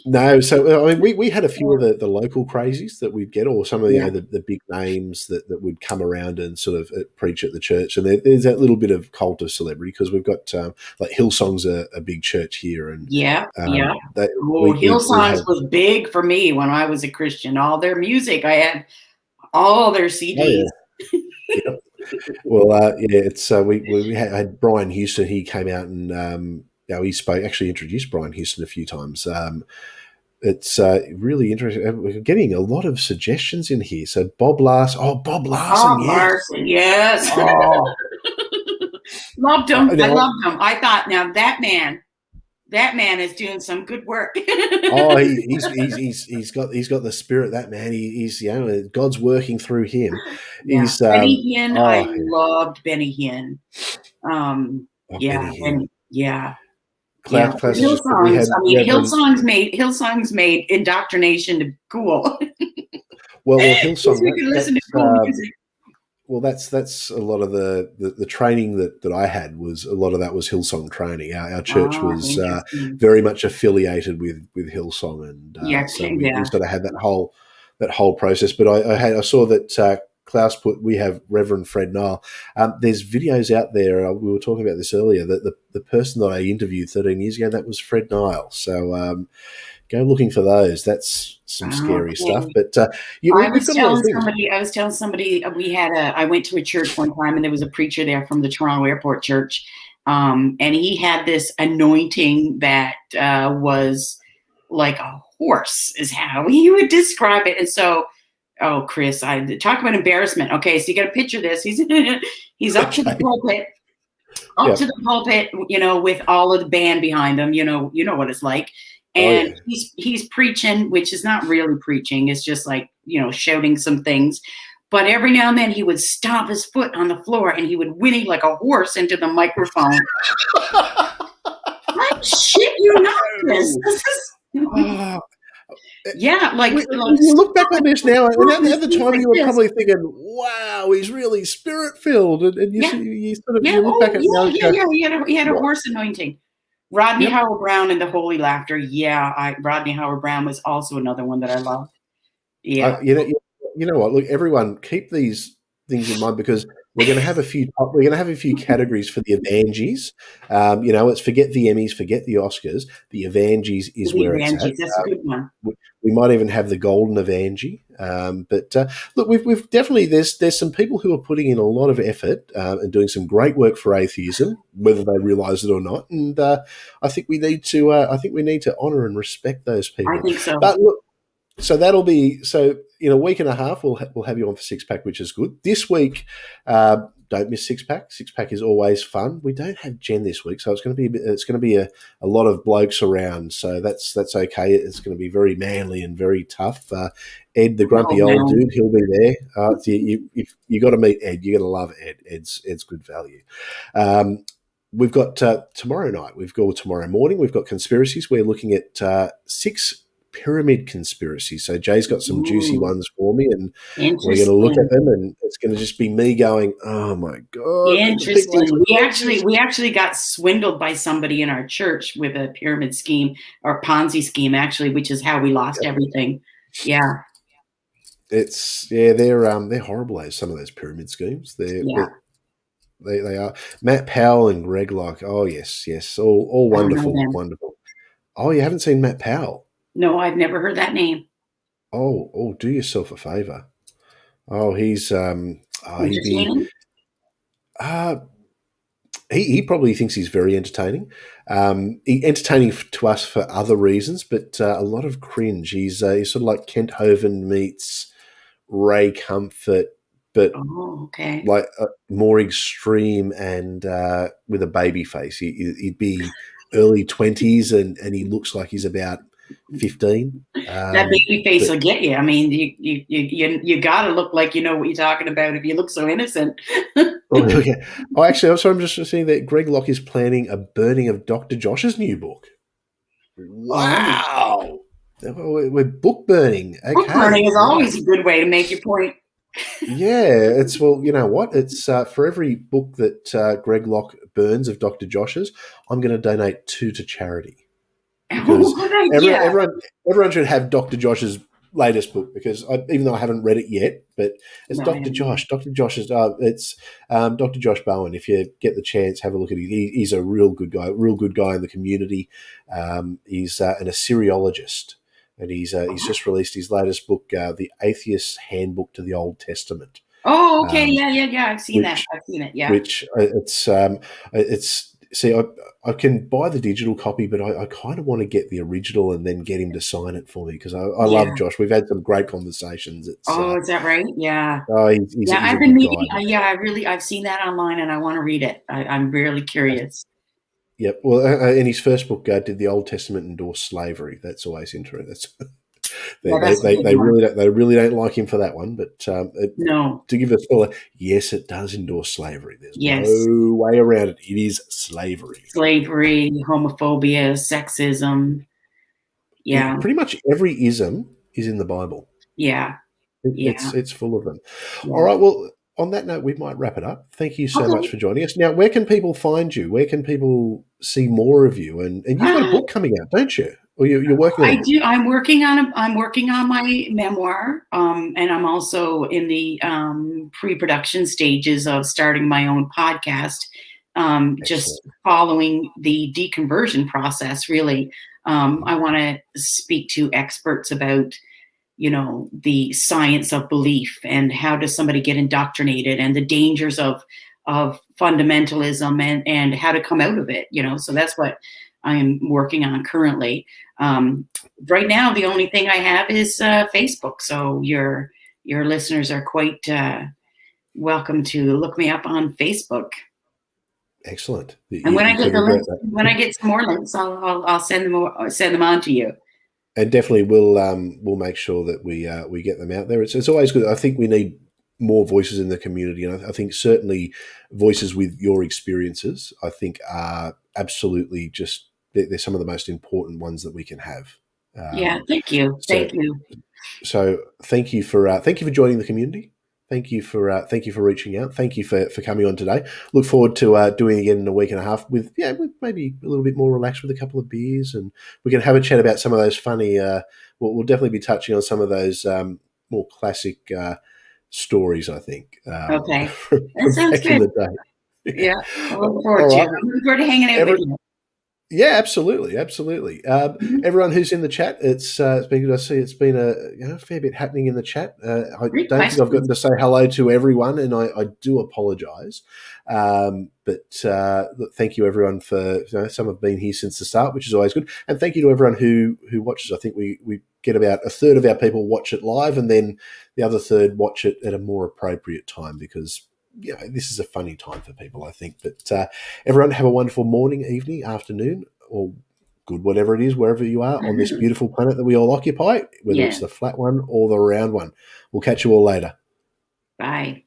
no, so I mean, we had a few of the local crazies that we'd get, or some of the big names that would come around and sort of preach at the church. And there's that little bit of cult of celebrity because we've got like Hillsong's a big church here, and Hillsong's was big for me when I was a Christian. All their music, I had all their CDs. Oh, yeah. Well, it's we had Brian Houston. He came out and he spoke. Actually, introduced Brian Houston a few times. It's really interesting. We're getting a lot of suggestions in here. So Bob Larson. Oh, Bob Larson. Larson, yes. Oh. Loved him. I loved him. I thought, now that man is doing some good work. Oh, he's got the spirit. That man, he's God's working through him. Yeah. He's Benny Hinn. I loved Benny Hinn. Benny Hinn. Hillsong's made indoctrination cool. Well, Hillsong. We can listen to cool music. Well, that's a lot of the training that I had was a lot of that was Hillsong training. Our church was very much affiliated with Hillsong, and so we sort of had that whole process. But I saw that Klaus we have Reverend Fred Nile. There's videos out there. We were talking about this earlier. That the person that I interviewed 13 years ago, that was Fred Nile. So go looking for those. That's some scary stuff. But I was telling somebody I went to a church one time, and there was a preacher there from the Toronto Airport Church, and he had this anointing that was like a horse, is how he would describe it. And so, oh, Chris, I talk about embarrassment. Okay, so you got to picture this. He's up to the pulpit. To the pulpit, with all of the band behind him. You know what it's like. And he's preaching, which is not really preaching. It's just like, shouting some things. But every now and then he would stomp his foot on the floor and he would whinny like a horse into the microphone. I shit you not, Chris. Yeah, like You look back on this now, and stupid at the things time like you were this. probably thinking, "Wow, he's really spirit filled," and Yeah, you sort of yeah, you look back oh, at it now yeah, and yeah, go, yeah, he had a "What?" horse anointing. Rodney Yep. Howard-Browne and the Holy Laughter, yeah, Rodney Howard-Browne was also another one that I loved. Yeah. You know what? Look, everyone, keep these things in mind because we're going to have a few categories for the Evangies. It's forget the Emmys, forget the Oscars. The Evangies is The where it's at. Evangelist, that's a good one. We might even have the Golden Evangie. But look, we've definitely there's some people who are putting in a lot of effort and doing some great work for atheism, whether they realise it or not. And I think we need to honour and respect those I people. think so. But look, so that'll be so in a week and a half. We'll have you on for Six Pack, which is good. This week, don't miss Six Pack. Six Pack is always fun. We don't have Jen this week, so it's going to be a lot of blokes around. So that's okay. It's going to be very manly and very tough. Ed, the Oh, grumpy old no. dude, he'll be there. If you got to meet Ed, you're going to love Ed. Ed's good value. Um, We've got tomorrow night. We've got tomorrow morning. We've got conspiracies. We're looking at six pyramid conspiracy. So Jay's got some juicy Ooh, ones for me, and we're going to look at interesting. them, and it's going to just be me going, "Oh my god, the people Interesting. actually We believe actually this." we actually got swindled by somebody in our church with a pyramid scheme or Ponzi scheme, actually, which is how we lost Yep. everything. Yeah, They're horrible. Some of those pyramid schemes. yeah. They are. Matt Powell and Greg Locke. Oh yes, all I don't know wonderful, them. wonderful. Oh, you haven't seen Matt Powell? No, I've never heard that name. Do yourself a favor. Oh, he'd be. Entertaining? Uh, he probably thinks he's very entertaining. Entertaining to us for other reasons, but a lot of cringe. He's sort of like Kent Hovind meets Ray Comfort, but Oh, okay. like more extreme and with a baby face. He'd be early 20s, and he looks like he's about 15. That baby face But will get you. I mean, you got to look like you know what you're talking about if you look so innocent. oh, yeah. Oh, actually, I'm sorry. I'm just seeing that Greg Locke is planning a burning of Dr. Josh's new book. Oh, Wow. We're book burning. book burning Okay. is Right. always a good way to make your point. Yeah. Well, you know what? It's for every book that Greg Locke burns of Dr. Josh's, I'm going to donate two to charity because Good idea. everyone should have Dr. Josh's latest book because even though I haven't read it yet, but it's No, I Dr. haven't either. Josh. Dr. Josh is it's Dr. Josh Bowen. If you get the chance, have a look at him. He's a real good guy in the community. He's an Assyriologist, and he's just released his latest book, The Atheist Handbook to the Old Testament, Oh, okay. um, Yeah, yeah, yeah. I've seen that. which I've seen it. Yeah. which it's see I can buy the digital copy, but I kind of want to get the original and then get him to sign it for me because I Yeah. love Josh. We've had some great conversations. It's Oh, is that right? Yeah. oh Yeah, he's a I've been good meaning. guy. But, Yeah, I've seen that online, and I want to read it. I'm really curious. yep. Well, in his first book, did the Old Testament endorse slavery? That's always interesting. That's Yeah, that's a good one. they really don't like him for that one. But No. to give a spoiler, yes, it does endorse slavery. There's Yes. no way around it. It is slavery. Slavery, homophobia, sexism. Yeah. Pretty much every ism is in the Bible. Yeah. Yeah. It's full of them. All Yeah. right. Well, on that note, we might wrap it up. Thank you so much Okay. for joining us. Now, where can people find you? Where can people see more of you? And you've got a Uh, book coming out, don't you? Or you're working on a I book. do. I'm working on my memoir, and I'm also in the pre-production stages of starting my own podcast. Just Excellent. following the deconversion process. Really, I want to speak to experts about the science of belief and how does somebody get indoctrinated and the dangers of fundamentalism and how to come out of it. So that's what I am working on currently. um, right now the only thing I have is Facebook, so your listeners are quite welcome to look me up on Facebook. Excellent. And when I You've get got the a great. links, when I get some more links, I'll send them on to you. And definitely we'll make sure that we get them out there. It's always good. I think we need more voices in the community, and I think certainly voices with your experiences, I think, are absolutely just they're some of the most important ones that we can have. Yeah, thank you. So Thank you. so thank you for joining the community. Thank you for reaching out. Thank you for coming on today. Look forward to doing it again in a week and a half with with maybe a little bit more relaxed with a couple of beers, and we can have a chat about some of those funny. We'll definitely be touching on some of those more classic stories. I think Okay. That from sounds back in good. the day. Yeah, I look All forward to it. right. I'm looking forward to hanging out with Every, you. yeah, absolutely, absolutely. Mhm. Everyone who's in the chat, it's been good to see. It's been a fair bit happening in the chat. I Great don't think I've questions. gotten to say hello to everyone, and I do apologise. But look, thank you everyone for some have been here since the start, which is always good, and thank you to everyone who watches. I think we get about a third of our people watch it live, and then the other third watch it at a more appropriate time because this is a funny time for people, I think. But everyone, have a wonderful morning, evening, afternoon, or good whatever it is, wherever you are on this beautiful planet that we all occupy, whether it's Yeah. the flat one or the round one. We'll catch you all later. Bye.